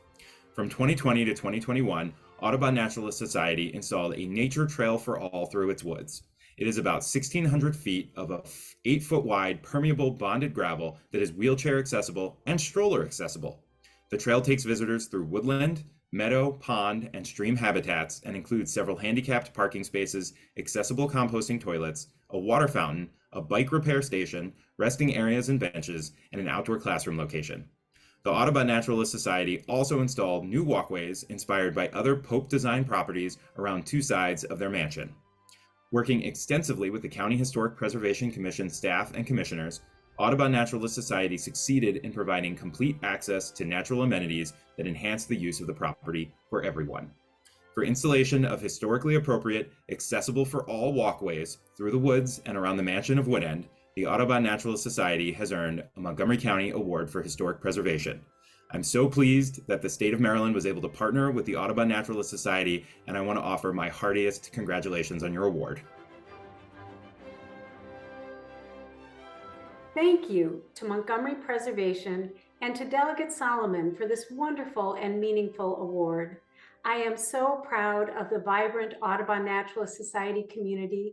From 2020 to 2021, Audubon Naturalist Society installed a nature trail for all through its woods. It is about 1,600 feet of a 8-foot wide permeable bonded gravel that is wheelchair accessible and stroller accessible. The trail takes visitors through woodland, meadow, pond, and stream habitats and includes several handicapped parking spaces, accessible composting toilets, a water fountain, a bike repair station, resting areas and benches, and an outdoor classroom location. The Audubon Naturalist Society also installed new walkways inspired by other Pope-designed properties around two sides of their mansion. Working extensively with the County Historic Preservation Commission staff and commissioners, Audubon Naturalist Society succeeded in providing complete access to natural amenities that enhance the use of the property for everyone. For installation of historically appropriate, accessible for all walkways through the woods and around the mansion of Wood End, the Audubon Naturalist Society has earned a Montgomery County Award for Historic Preservation. I'm so pleased that the state of Maryland was able to partner with the Audubon Naturalist Society, and I want to offer my heartiest congratulations on your award. Thank you to Montgomery Preservation and to Delegate Solomon for this wonderful and meaningful award. I am so proud of the vibrant Audubon Naturalist Society community.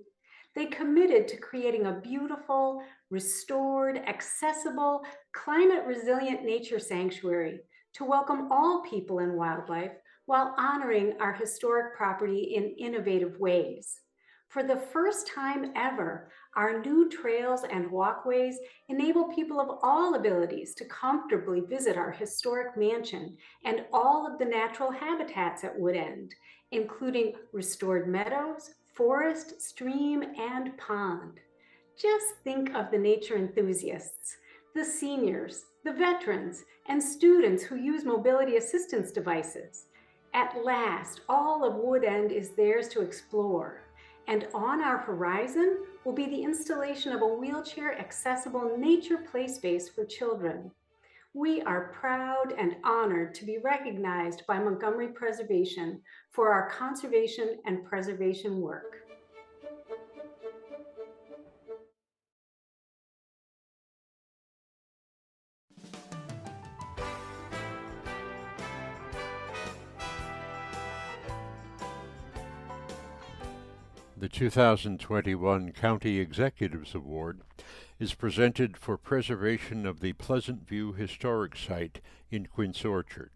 They committed to creating a beautiful, restored, accessible, climate-resilient nature sanctuary to welcome all people and wildlife while honoring our historic property in innovative ways. For the first time ever, our new trails and walkways enable people of all abilities to comfortably visit our historic mansion and all of the natural habitats at Wood End, including restored meadows, forest, stream, and pond. Just think of the nature enthusiasts, the seniors, the veterans, and students who use mobility assistance devices. At last, all of Wood End is theirs to explore. And on our horizon will be the installation of a wheelchair-accessible nature play space for children. We are proud and honored to be recognized by Montgomery Preservation for our conservation and preservation work. The 2021 County Executives Award is presented for preservation of the Pleasant View Historic Site in Quince Orchard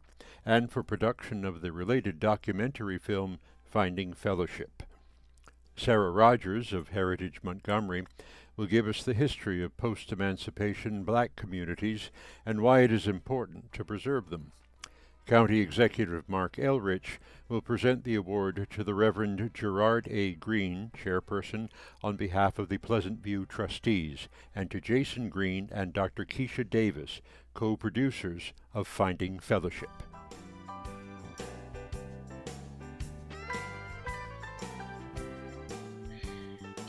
and for production of the related documentary film Finding Fellowship. Sarah Rogers of Heritage Montgomery will give us the history of post-emancipation Black communities and why it is important to preserve them. County Executive Mark Elrich will present the award to the Reverend Gerard A. Green, chairperson, on behalf of the Pleasant View trustees, and to Jason Green and Dr. Keisha Davis, co-producers of Finding Fellowship.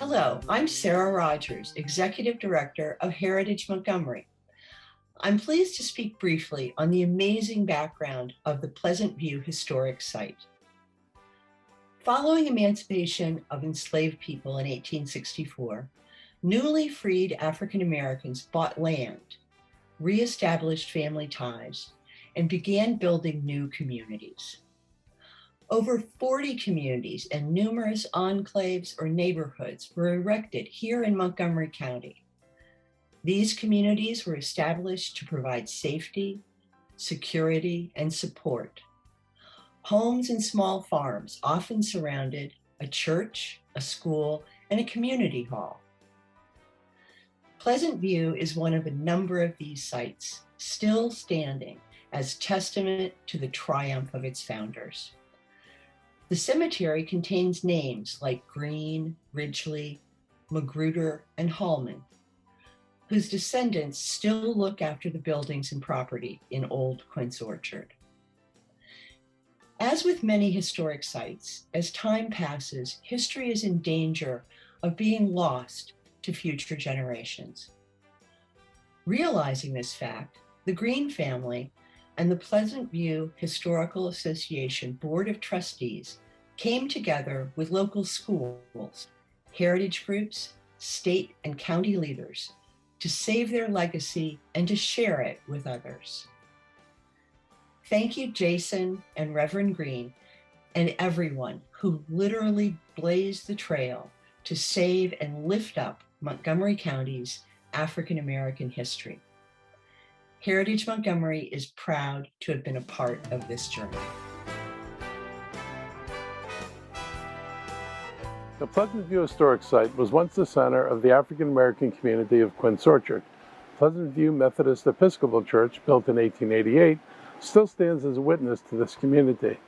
Hello, I'm Sarah Rogers, Executive Director of Heritage Montgomery. I'm pleased to speak briefly on the amazing background of the Pleasant View Historic Site. Following emancipation of enslaved people in 1864, newly freed African Americans bought land, reestablished family ties, and began building new communities. Over 40 communities and numerous enclaves or neighborhoods were erected here in Montgomery County. These communities were established to provide safety, security, and support. Homes and small farms often surrounded a church, a school, and a community hall. Pleasant View is one of a number of these sites still standing as testament to the triumph of its founders. The cemetery contains names like Green, Ridgely, Magruder, and Hallman, whose descendants still look after the buildings and property in Old Quince Orchard. As with many historic sites, as time passes, history is in danger of being lost to future generations. Realizing this fact, the Green family and the Pleasant View Historical Association Board of Trustees came together with local schools, heritage groups, state and county leaders to save their legacy and to share it with others. Thank you, Jason and Reverend Green, and everyone who literally blazed the trail to save and lift up Montgomery County's African American history. Heritage Montgomery is proud to have been a part of this journey. The Pleasant View Historic Site was once the center of the African American community of Quince Orchard. Pleasant View Methodist Episcopal Church, built in 1888, still stands as a witness to this community.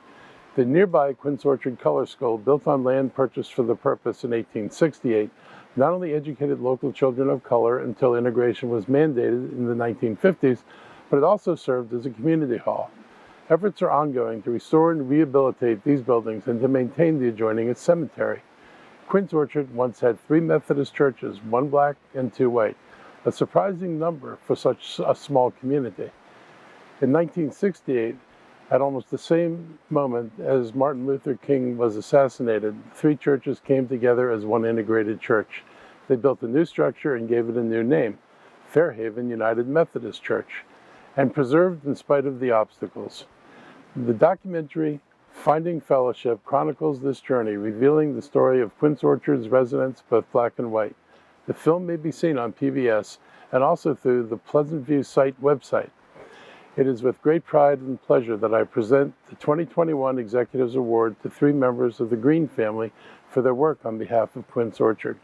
The nearby Quince Orchard Color School, built on land purchased for the purpose in 1868, not only educated local children of color until integration was mandated in the 1950s, but it also served as a community hall. Efforts are ongoing to restore and rehabilitate these buildings and to maintain the adjoining cemetery. Quince Orchard once had 3 Methodist churches, 1 black and 2 white, a surprising number for such a small community. In 1968, at almost the same moment as Martin Luther King was assassinated, 3 churches came together as one integrated church. They built a new structure and gave it a new name, Fairhaven United Methodist Church, and preserved in spite of the obstacles. The documentary Finding Fellowship chronicles this journey, revealing the story of Quince Orchard's residents, both black and white. The film may be seen on PBS and also through the Pleasant View site website. It is with great pride and pleasure that I present the 2021 Executives Award to 3 members of the Green family for their work on behalf of Quince Orchard.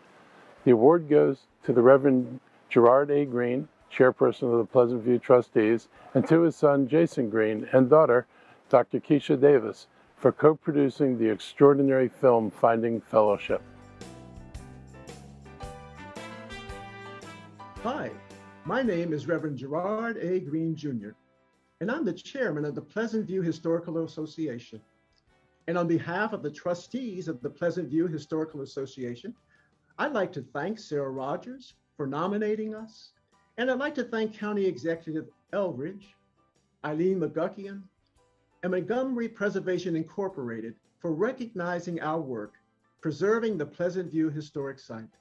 The award goes to the Reverend Gerard A. Green, chairperson of the Pleasant View Trustees, and to his son Jason Green and daughter, Dr. Keisha Davis, for co-producing the extraordinary film Finding Fellowship. Hi, my name is Reverend Gerard A. Green Jr., and I'm the chairman of the Pleasant View Historical Association. And on behalf of the trustees of the Pleasant View Historical Association, I'd like to thank Sarah Rogers for nominating us, and I'd like to thank County Executive Eldridge, Eileen McGuckian, and Montgomery Preservation Incorporated for recognizing our work, preserving the Pleasant View Historic Site.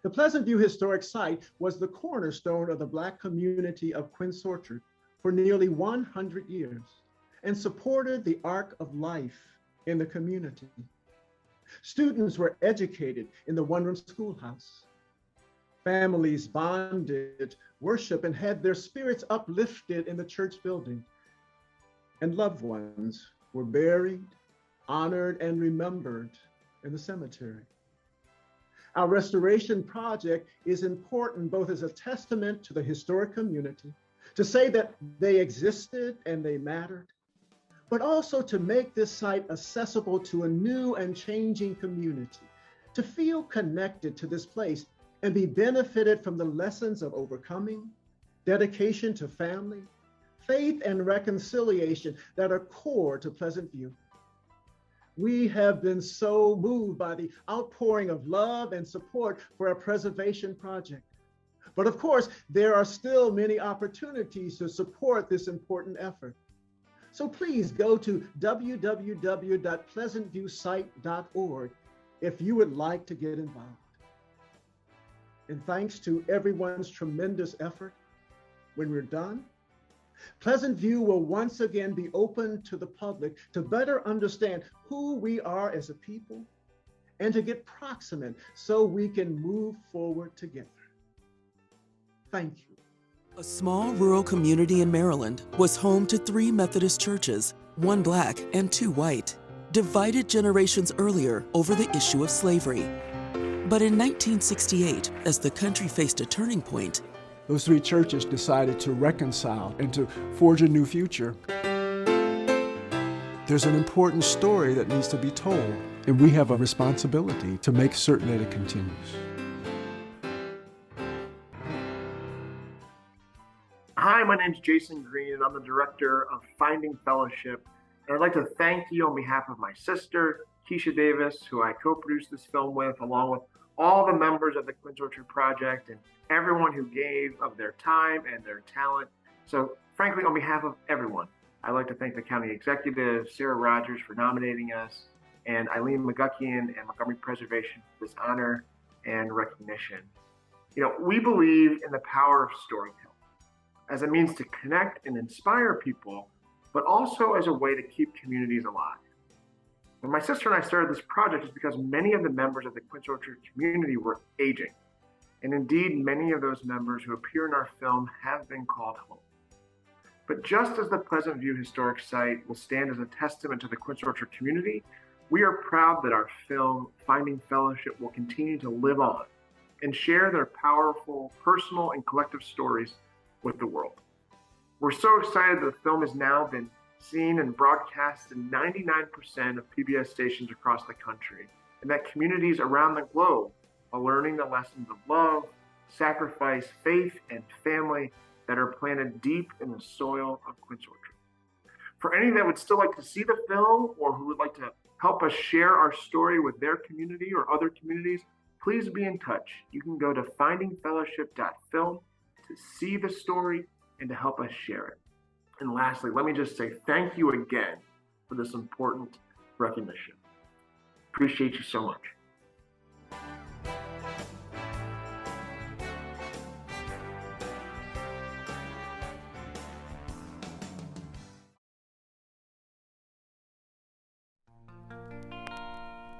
The Pleasant View Historic Site was the cornerstone of the Black community of Quince Orchard for nearly 100 years and supported the arc of life in the community. Students were educated in the one-room schoolhouse. Families bonded, worshiped, and had their spirits uplifted in the church building. And loved ones were buried, honored, and remembered in the cemetery. Our restoration project is important both as a testament to the historic community, to say that they existed and they mattered, but also to make this site accessible to a new and changing community, to feel connected to this place and be benefited from the lessons of overcoming, dedication to family, faith, and reconciliation that are core to Pleasant View. We have been so moved by the outpouring of love and support for our preservation project. But of course, there are still many opportunities to support this important effort. So please go to www.pleasantviewsite.org if you would like to get involved. And thanks to everyone's tremendous effort, when we're done, Pleasant View will once again be open to the public to better understand who we are as a people and to get proximate so we can move forward together. Thank you. A small rural community in Maryland was home to 3 Methodist churches, 1 Black and 2 white, divided generations earlier over the issue of slavery. But in 1968, as the country faced a turning point, those 3 churches decided to reconcile and to forge a new future. There's an important story that needs to be told, and we have a responsibility to make certain that it continues. Hi, my name is Jason Green, and I'm the director of Finding Fellowship. And I'd like to thank you on behalf of my sister, Keisha Davis, who I co-produced this film with, along with all the members of the Quince Orchard Project and everyone who gave of their time and their talent. So frankly, on behalf of everyone, I'd like to thank the county executive, Sarah Rogers, for nominating us, and Eileen McGuckian and Montgomery Preservation for this honor and recognition. You know, we believe in the power of storytelling as a means to connect and inspire people, but also as a way to keep communities alive. When my sister and I started this project, it's because many of the members of the Quince Orchard community were aging. And indeed, many of those members who appear in our film have been called home. But just as the Pleasant View Historic Site will stand as a testament to the Quince Orchard community, we are proud that our film, Finding Fellowship, will continue to live on and share their powerful personal and collective stories with the world. We're so excited that the film has now been seen and broadcast in 99% of PBS stations across the country, and that communities around the globe are learning the lessons of love, sacrifice, faith, and family that are planted deep in the soil of Quince Orchard. For any that would still like to see the film or who would like to help us share our story with their community or other communities, please be in touch. You can go to findingfellowship.film to see the story and to help us share it. And lastly, let me just say thank you again for this important recognition. Appreciate you so much.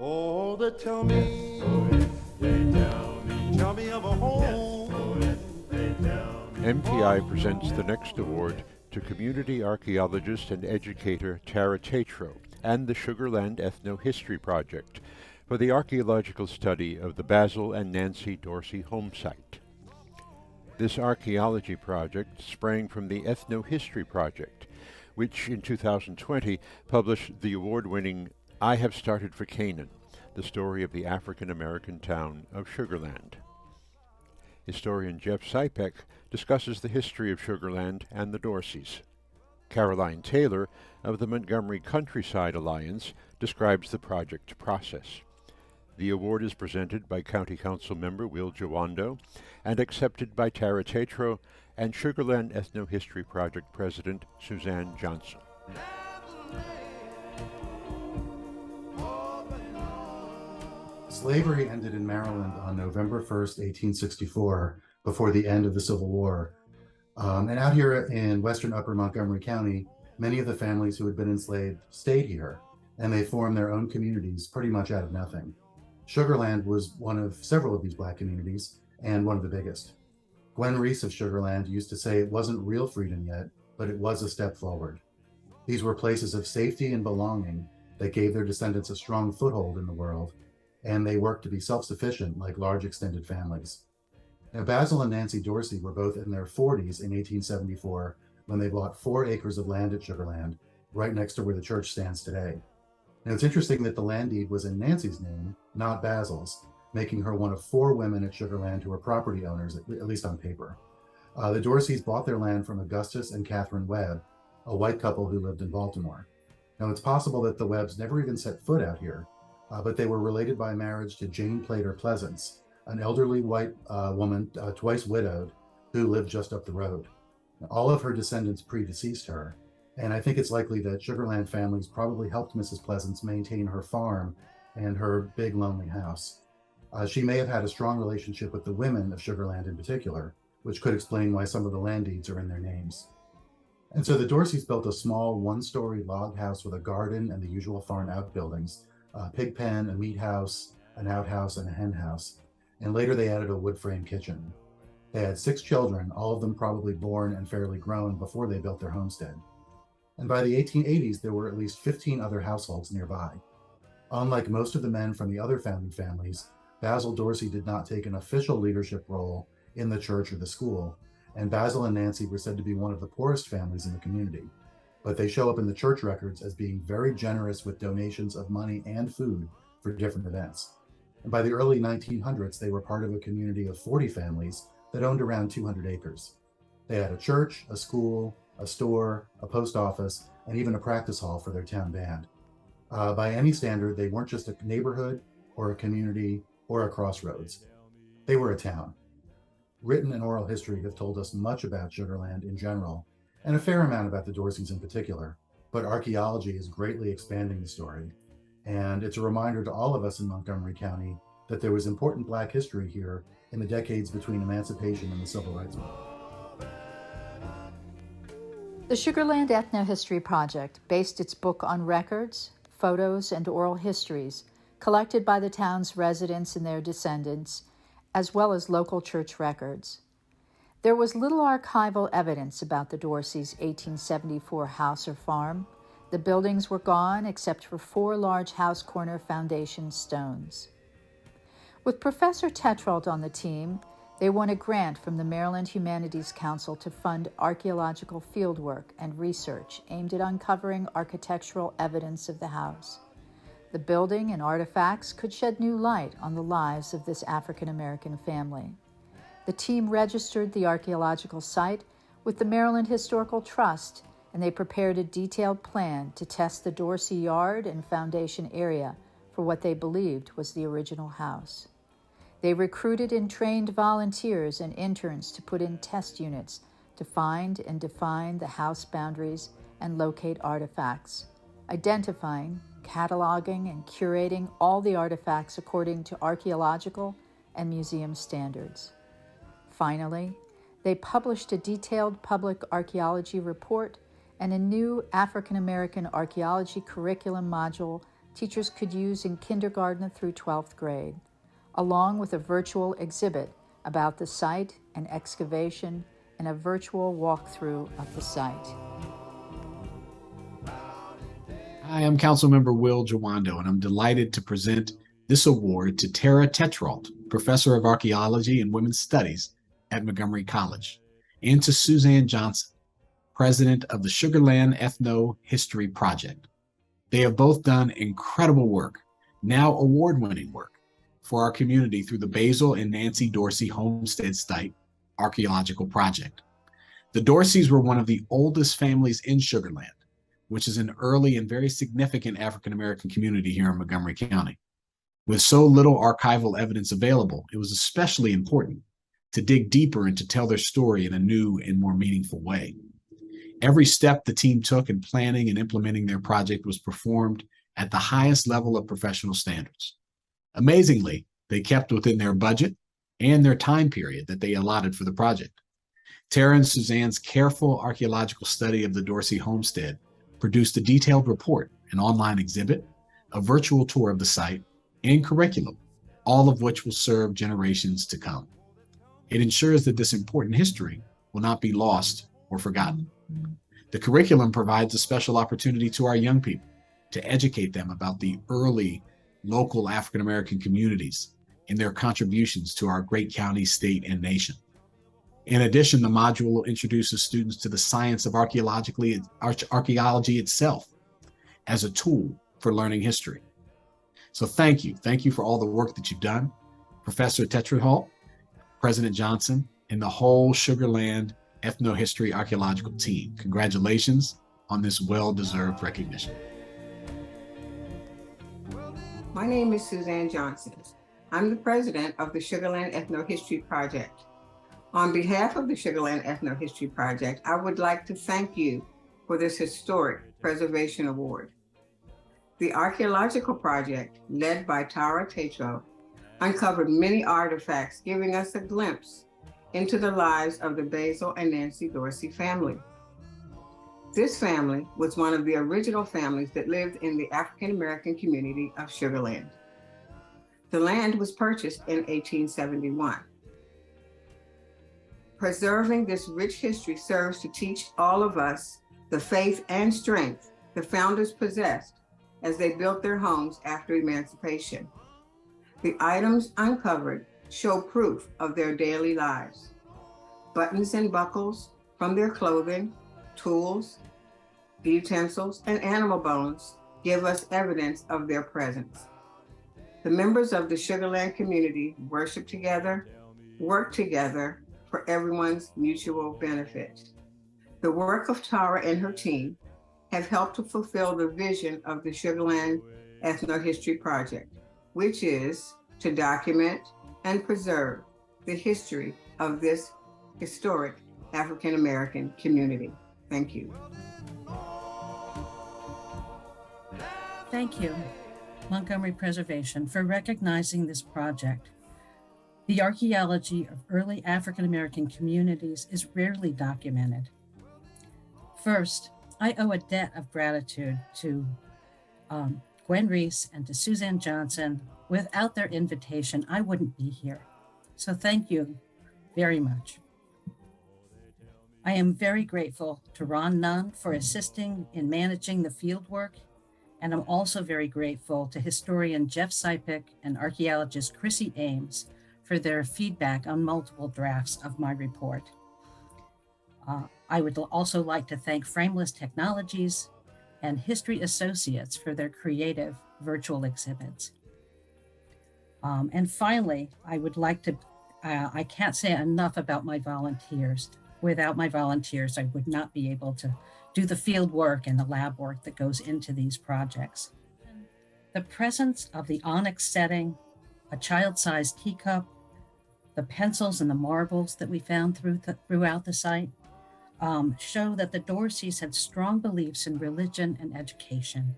Oh, they tell me, tell me of a home. MTI presents the next award to community archaeologist and educator Tara Tatro and the Sugarland Ethno-History Project for the archaeological study of the Basil and Nancy Dorsey home site. This archaeology project sprang from the Ethno-History Project, which in 2020 published the award-winning I Have Started for Canaan, the story of the African-American town of Sugarland. Historian Jeff Sipek discusses the history of Sugarland and the Dorseys. Caroline Taylor of the Montgomery Countryside Alliance describes the project process. The award is presented by County Council member Will Jawando and accepted by Tara Tatro and Sugarland Ethno-History Project President Suzanne Johnson. Slavery ended in Maryland on November 1st, 1864, before the end of the Civil War. And out here in western upper Montgomery County, many of the families who had been enslaved stayed here, and they formed their own communities pretty much out of nothing. Sugarland was one of several of these Black communities, and one of the biggest. Gwen Reese of Sugarland used to say it wasn't real freedom yet, but it was a step forward. These were places of safety and belonging that gave their descendants a strong foothold in the world, and they worked to be self-sufficient like large extended families. Now, Basil and Nancy Dorsey were both in their 40s in 1874 when they bought 4 acres of land at Sugarland, right next to where the church stands today. Now, it's interesting that the land deed was in Nancy's name, not Basil's, making her one of 4 women at Sugarland who were property owners, at least on paper. The Dorseys bought their land from Augustus and Catherine Webb, a white couple who lived in Baltimore. Now, it's possible that the Webbs never even set foot out here, but they were related by marriage to Jane Plater Pleasance, an elderly white woman, twice widowed, who lived just up the road. Now, all of her descendants predeceased her, and I think it's likely that Sugarland families probably helped Mrs. Pleasance maintain her farm and her big lonely house. She may have had a strong relationship with the women of Sugarland in particular, which could explain why some of the land deeds are in their names. And so the Dorseys built a small one-story log house with a garden and the usual farm outbuildings, a pig pen, a meat house, an outhouse, and a hen house. And later they added a wood frame kitchen. They had 6 children, all of them probably born and fairly grown before they built their homestead. And by the 1880s, there were at least 15 other households nearby. Unlike most of the men from the other founding families, Basil Dorsey did not take an official leadership role in the church or the school, and Basil and Nancy were said to be one of the poorest families in the community. But they show up in the church records as being very generous with donations of money and food for different events. And by the early 1900s, they were part of a community of 40 families that owned around 200 acres. They had a church, a school, a store, a post office, and even a practice hall for their town band. By any standard, they weren't just a neighborhood or a community or a crossroads. They were a town. Written and oral history have told us much about Sugarland in general, and a fair amount about the Dorseys in particular, but archaeology is greatly expanding the story. And it's a reminder to all of us in Montgomery County that there was important Black history here in the decades between emancipation and the Civil Rights Movement. The Sugarland Ethnohistory Project based its book on records, photos, and oral histories collected by the town's residents and their descendants, as well as local church records. There was little archival evidence about the Dorseys' 1874 house or farm. The buildings were gone except for 4 large house corner foundation stones. With Professor Tetrault on the team, they won a grant from the Maryland Humanities Council to fund archaeological fieldwork and research aimed at uncovering architectural evidence of the house. The building and artifacts could shed new light on the lives of this African-American family. The team registered the archaeological site with the Maryland Historical Trust, and they prepared a detailed plan to test the Dorsey yard and foundation area for what they believed was the original house. They recruited and trained volunteers and interns to put in test units to find and define the house boundaries and locate artifacts, identifying, cataloging, and curating all the artifacts according to archaeological and museum standards. Finally, they published a detailed public archaeology report and a new African American archaeology curriculum module teachers could use in kindergarten through 12th grade, along with a virtual exhibit about the site and excavation and a virtual walkthrough of the site. Hi, I'm Councilmember Will Jawando, and I'm delighted to present this award to Tara Tetrault, Professor of Archaeology and Women's Studies at Montgomery College, and to Suzanne Johnson, President of the Sugarland Ethno-History Project. They have both done incredible work, now award-winning work, for our community through the Basil and Nancy Dorsey Homestead Site Archaeological Project. The Dorseys were one of the oldest families in Sugarland, which is an early and very significant African-American community here in Montgomery County. With so little archival evidence available, it was especially important to dig deeper and to tell their story in a new and more meaningful way. Every step the team took in planning and implementing their project was performed at the highest level of professional standards. Amazingly, they kept within their budget and their time period that they allotted for the project. Tara and Suzanne's careful archaeological study of the Dorsey homestead produced a detailed report, an online exhibit, a virtual tour of the site, and curriculum, all of which will serve generations to come. It ensures that this important history will not be lost or forgotten. The curriculum provides a special opportunity to our young people to educate them about the early local African-American communities and their contributions to our great county, state, and nation. In addition, the module introduces students to the science of archaeology itself as a tool for learning history. So thank you. Thank you for all the work that you've done. Professor Tetrault, President Johnson, and the whole Sugarland Ethnohistory Archaeological team. Congratulations on this well-deserved recognition. My name is Suzanne Johnson. I'm the president of the Sugarland Ethnohistory Project. On behalf of the Sugarland Ethnohistory Project, I would like to thank you for this historic preservation award. The archaeological project, led by Tara Tetro, uncovered many artifacts, giving us a glimpse into the lives of the Basil and Nancy Dorsey family. This family was one of the original families that lived in the African American community of Sugarland. The land was purchased in 1871. Preserving this rich history serves to teach all of us the faith and strength the founders possessed as they built their homes after emancipation. The items uncovered show proof of their daily lives. Buttons and buckles from their clothing, tools, utensils, and animal bones give us evidence of their presence. The members of the Sugarland community worship together, work together for everyone's mutual benefit. The work of Tara and her team have helped to fulfill the vision of the Sugarland Ethnohistory Project, which is to document and preserve the history of this historic African American community. Thank you. Thank you, Montgomery Preservation, for recognizing this project. The archaeology of early African American communities is rarely documented. First, I owe a debt of gratitude to Gwen Reese and to Suzanne Johnson. Without their invitation, I wouldn't be here. So thank you very much. I am very grateful to Ron Nunn for assisting in managing the field work, and I'm also very grateful to historian Jeff Sipek and archaeologist Chrissy Ames for their feedback on multiple drafts of my report. I would also like to thank Frameless Technologies and History Associates for their creative virtual exhibits. And finally, I would like to, I can't say enough about my volunteers. Without my volunteers, I would not be able to do the field work and the lab work that goes into these projects. The presence of the onyx setting, a child-sized teacup, the pencils and the marbles that we found throughout the site show that the Dorseys had strong beliefs in religion and education,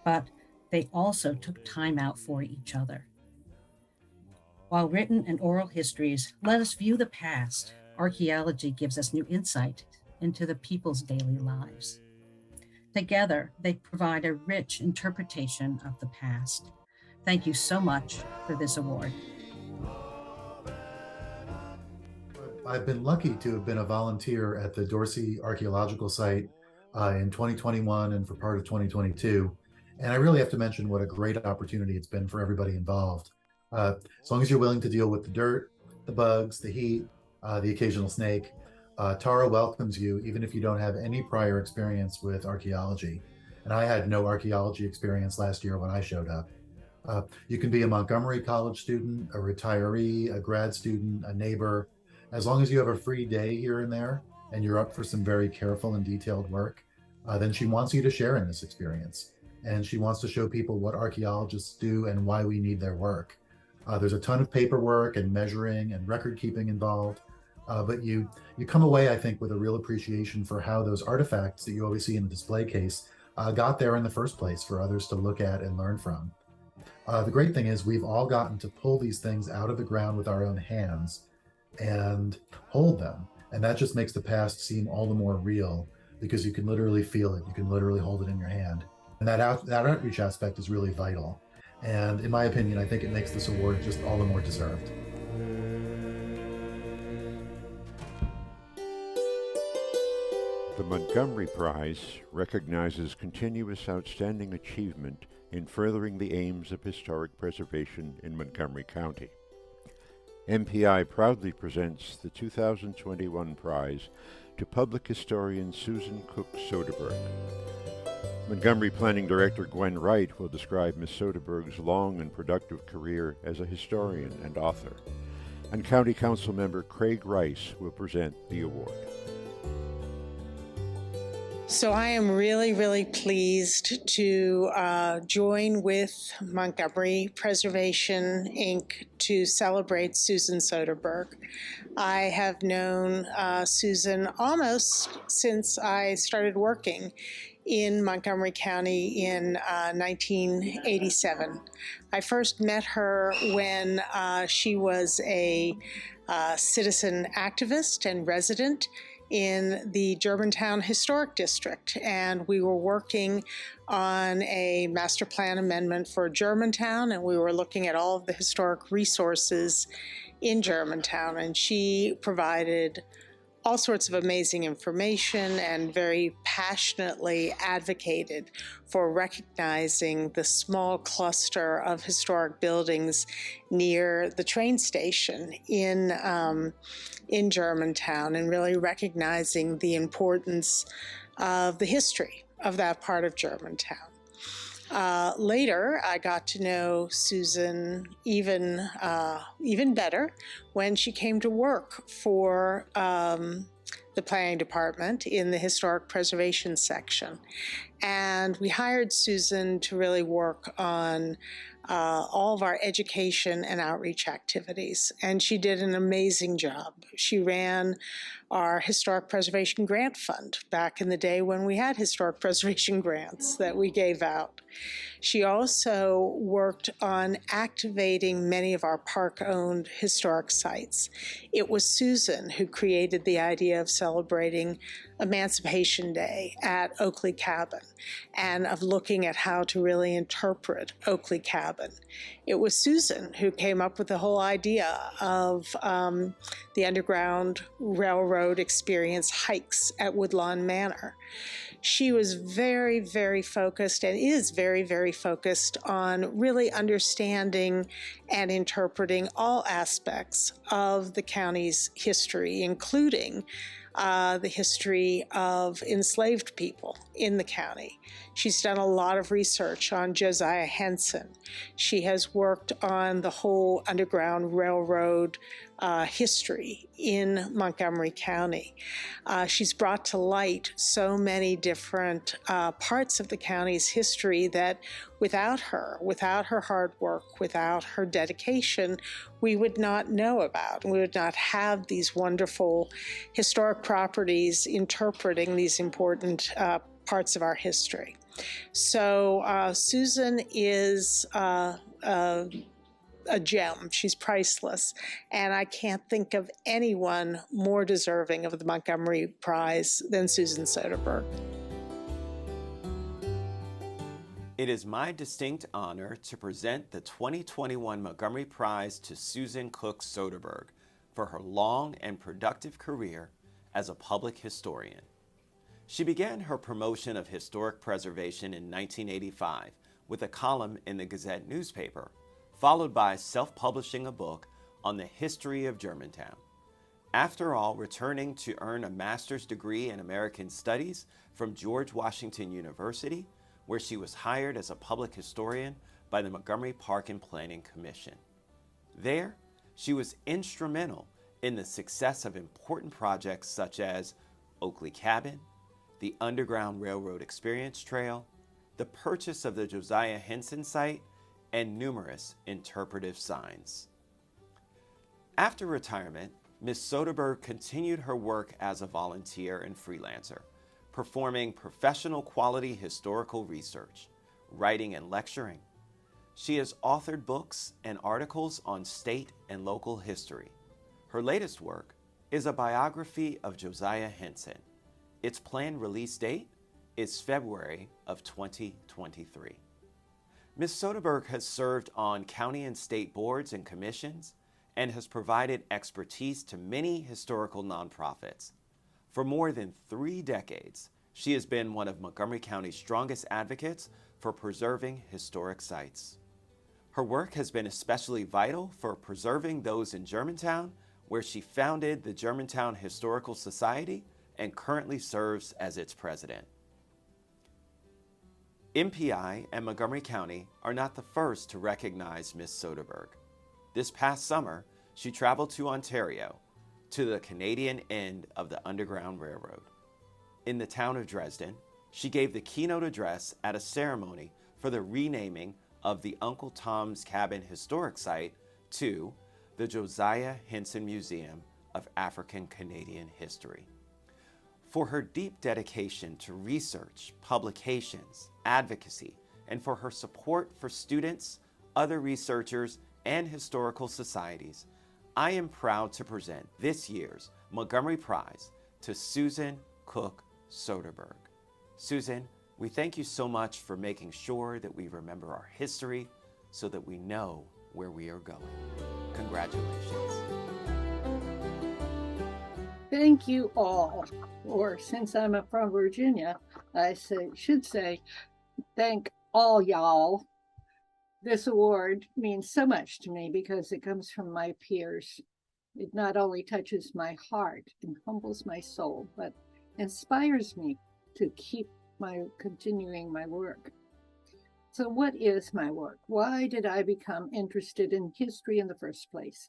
but they also took time out for each other. While written and oral histories let us view the past, archaeology gives us new insight into the people's daily lives. Together, they provide a rich interpretation of the past. Thank you so much for this award. I've been lucky to have been a volunteer at the Dorsey Archaeological Site in 2021 and for part of 2022. And I really have to mention what a great opportunity it's been for everybody involved. As long as you're willing to deal with the dirt, the bugs, the heat, the occasional snake, Tara welcomes you even if you don't have any prior experience with archaeology. And I had no archaeology experience last year when I showed up. You can be a Montgomery College student, a retiree, a grad student, a neighbor. As long as you have a free day here and there and you're up for some very careful and detailed work, then she wants you to share in this experience. And she wants to show people what archaeologists do and why we need their work. There's a ton of paperwork and measuring and record keeping involved, but you come away, I think, with a real appreciation for how those artifacts that you always see in the display case got there in the first place for others to look at and learn from. The great thing is we've all gotten to pull these things out of the ground with our own hands and hold them. And that just makes the past seem all the more real because you can literally feel it. You can literally hold it in your hand. And that outreach aspect is really vital. And in my opinion, I think it makes this award just all the more deserved. The Montgomery Prize recognizes continuous outstanding achievement in furthering the aims of historic preservation in Montgomery County. MPI proudly presents the 2021 prize to public historian Susan Cook Soderberg. Montgomery Planning Director Gwen Wright will describe Ms. Soderberg's long and productive career as a historian and author, and County Council member Craig Rice will present the award. So I am really, really pleased to join with Montgomery Preservation, Inc. to celebrate Susan Soderberg. I have known Susan almost since I started working in Montgomery County in 1987. I first met her when she was a citizen activist and resident in the Germantown Historic District, and we were working on a master plan amendment for Germantown, and we were looking at all of the historic resources in Germantown, and she provided all sorts of amazing information and very passionately advocated for recognizing the small cluster of historic buildings near the train station in Germantown, and really recognizing the importance of the history of that part of Germantown. Later, I got to know Susan even better when she came to work for the planning department in the historic preservation section. And we hired Susan to really work on all of our education and outreach activities. And she did an amazing job. She ran our historic preservation grant fund back in the day when we had historic preservation grants that we gave out. She also worked on activating many of our park-owned historic sites. It was Susan who created the idea of celebrating Emancipation Day at Oakley Cabin and of looking at how to really interpret Oakley Cabin. It was Susan who came up with the whole idea of the Underground Railroad experience hikes at Woodlawn Manor. She was very, very focused and is very, very focused on really understanding and interpreting all aspects of the county's history, including the history of enslaved people in the county. She's done a lot of research on Josiah Henson. She has worked on the whole Underground Railroad history in Montgomery County. She's brought to light so many different parts of the county's history that without her hard work, without her dedication, we would not know about. We would not have these wonderful historic properties interpreting these important parts of our history. So Susan is a gem. She's priceless. And I can't think of anyone more deserving of the Montgomery Prize than Susan Soderberg. It is my distinct honor to present the 2021 Montgomery Prize to Susan Cook Soderberg for her long and productive career as a public historian. She began her promotion of historic preservation in 1985 with a column in the Gazette newspaper, followed by self-publishing a book on the history of Germantown. After all, returning to earn a master's degree in American Studies from George Washington University, where she was hired as a public historian by the Montgomery Park and Planning Commission. There, she was instrumental in the success of important projects such as Oakley Cabin, the Underground Railroad Experience Trail, the purchase of the Josiah Henson site, and numerous interpretive signs. After retirement, Ms. Soderberg continued her work as a volunteer and freelancer, performing professional quality historical research, writing and lecturing. She has authored books and articles on state and local history. Her latest work is a biography of Josiah Henson. Its planned release date is February of 2023. Ms. Soderberg has served on county and state boards and commissions and has provided expertise to many historical nonprofits. For more than 3 decades, she has been one of Montgomery County's strongest advocates for preserving historic sites. Her work has been especially vital for preserving those in Germantown, where she founded the Germantown Historical Society and currently serves as its president. MPI and Montgomery County are not the first to recognize Ms. Soderberg. This past summer, she traveled to Ontario, to the Canadian end of the Underground Railroad. in the town of Dresden, she gave the keynote address at a ceremony for the renaming of the Uncle Tom's Cabin Historic Site to the Josiah Henson Museum of African Canadian History. For her deep dedication to research, publications, advocacy, and for her support for students, other researchers, and historical societies, I am proud to present this year's Montgomery Prize to Susan Cook Soderberg. Susan, we thank you so much for making sure that we remember our history so that we know where we are going. Congratulations. Thank you all, or since I'm from Virginia, I should say thank all y'all. This award means so much to me because it comes from my peers. It not only touches my heart and humbles my soul, but inspires me to keep continuing my work. So what is my work? Why did I become interested in history in the first place?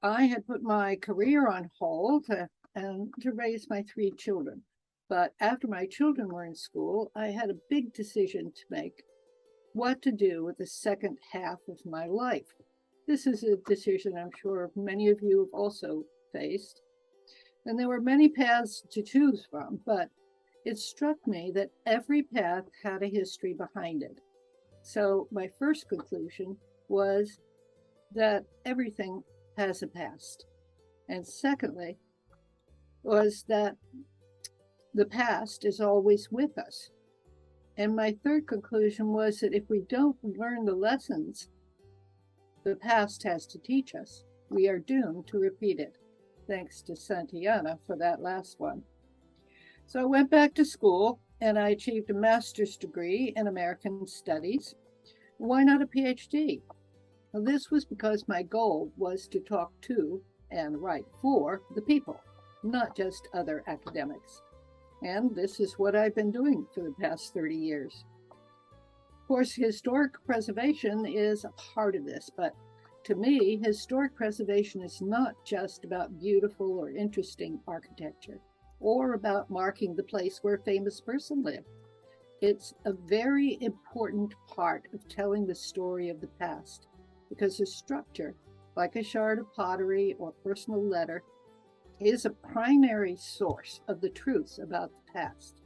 I had put my career on hold to raise my 3 children. But after my children were in school, I had a big decision to make: what to do with the second half of my life. This is a decision I'm sure many of you have also faced. And there were many paths to choose from, but it struck me that every path had a history behind it. So my first conclusion was that everything has a past. And secondly, was that the past is always with us. And my third conclusion was that if we don't learn the lessons the past has to teach us, we are doomed to repeat it. Thanks to Santayana for that last one. So I went back to school and I achieved a master's degree in American Studies. Why not a PhD? Well, this was because my goal was to talk to and write for the people, not just other academics. And this is what I've been doing for the past 30 years. Of course, historic preservation is a part of this, but to me, historic preservation is not just about beautiful or interesting architecture, or about marking the place where a famous person lived. It's a very important part of telling the story of the past, because a structure, like a shard of pottery or personal letter, is a primary source of the truths about the past.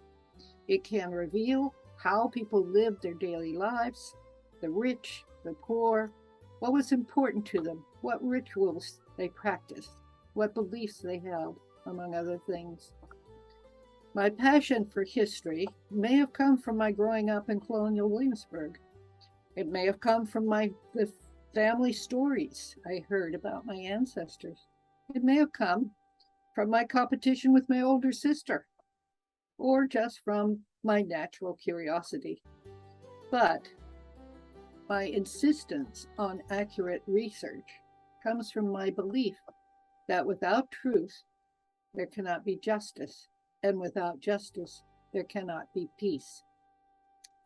It can reveal how people lived their daily lives, the rich, the poor, what was important to them, what rituals they practiced, what beliefs they held, among other things. My passion for history may have come from my growing up in colonial Williamsburg. It may have come from the family stories I heard about my ancestors. It may have come from my competition with my older sister, or just from my natural curiosity. But my insistence on accurate research comes from my belief that without truth, there cannot be justice, and without justice, there cannot be peace.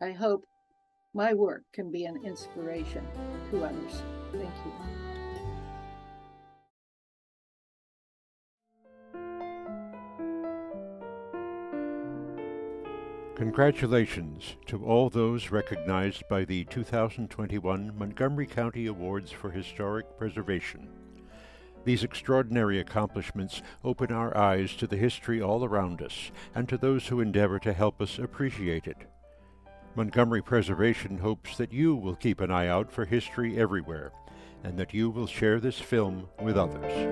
I hope my work can be an inspiration to others. Thank you. Congratulations to all those recognized by the 2021 Montgomery County Awards for Historic Preservation. These extraordinary accomplishments open our eyes to the history all around us and to those who endeavor to help us appreciate it. Montgomery Preservation hopes that you will keep an eye out for history everywhere and that you will share this film with others.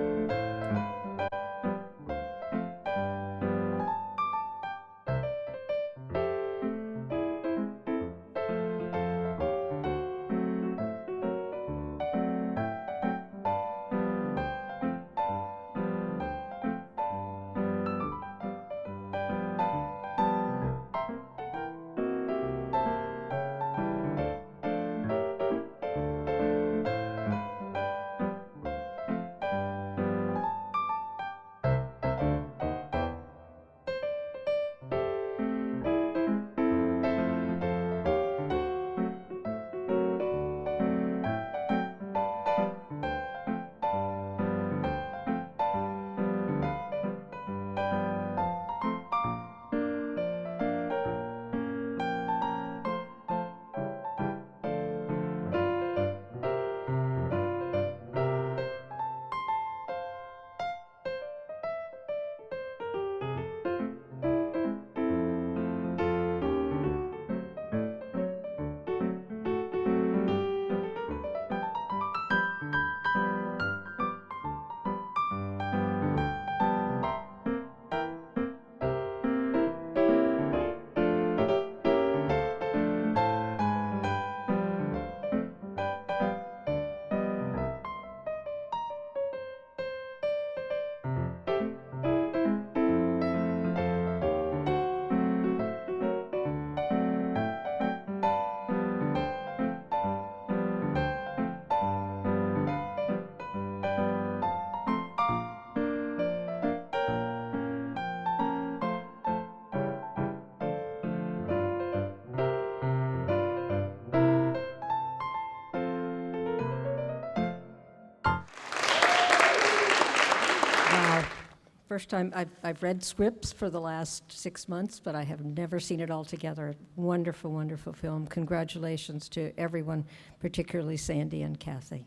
first time I've read scripts for the last 6 months, but I have never seen it all together. Wonderful, wonderful film. Congratulations to everyone, particularly Sandy and Kathy.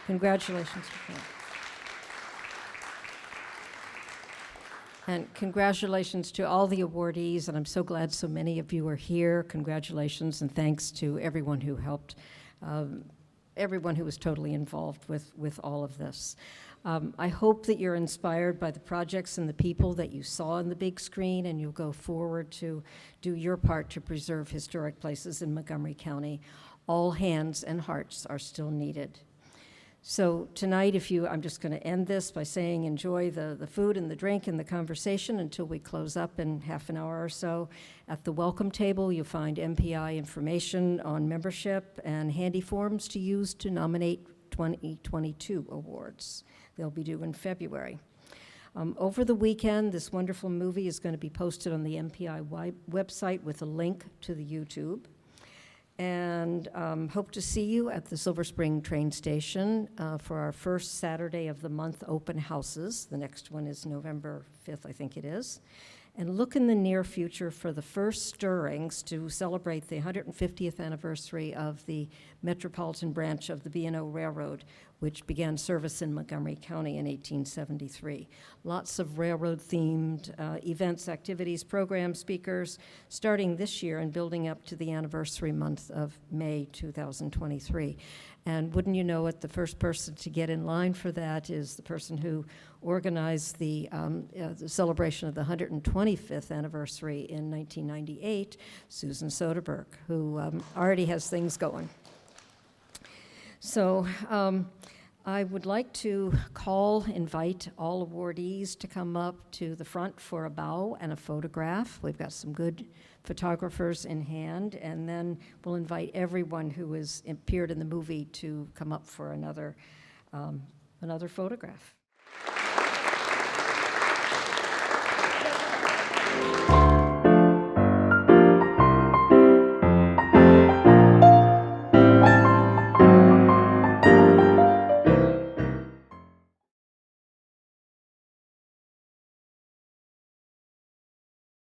Congratulations. And congratulations to all the awardees, and I'm so glad so many of you are here. Congratulations and thanks to everyone who helped, everyone who was totally involved with all of this. I hope that you're inspired by the projects and the people that you saw on the big screen, and you'll go forward to do your part to preserve historic places in Montgomery County. All hands and hearts are still needed. So tonight, I'm just going to end this by saying enjoy the food and the drink and the conversation until we close up in half an hour or so. At the welcome table, you'll find MPI information on membership and handy forms to use to nominate 2022 awards. They'll be due in February. Over the weekend, this wonderful movie is going to be posted on the MPI website with a link to the YouTube. And hope to see you at the Silver Spring train station for our first Saturday of the month open houses. The next one is November 5th, I think it is. And look in the near future for the first stirrings to celebrate the 150th anniversary of the Metropolitan branch of the B&O Railroad, which began service in Montgomery County in 1873. Lots of railroad-themed events, activities, programs, speakers, starting this year and building up to the anniversary month of May 2023. And wouldn't you know it, the first person to get in line for that is the person who organized the celebration of the 125th anniversary in 1998, Susan Soderberg, who already has things going. So I would like to invite all awardees to come up to the front for a bow and a photograph. We've got some good photographers in hand, and then we'll invite everyone who has appeared in the movie to come up for another photograph.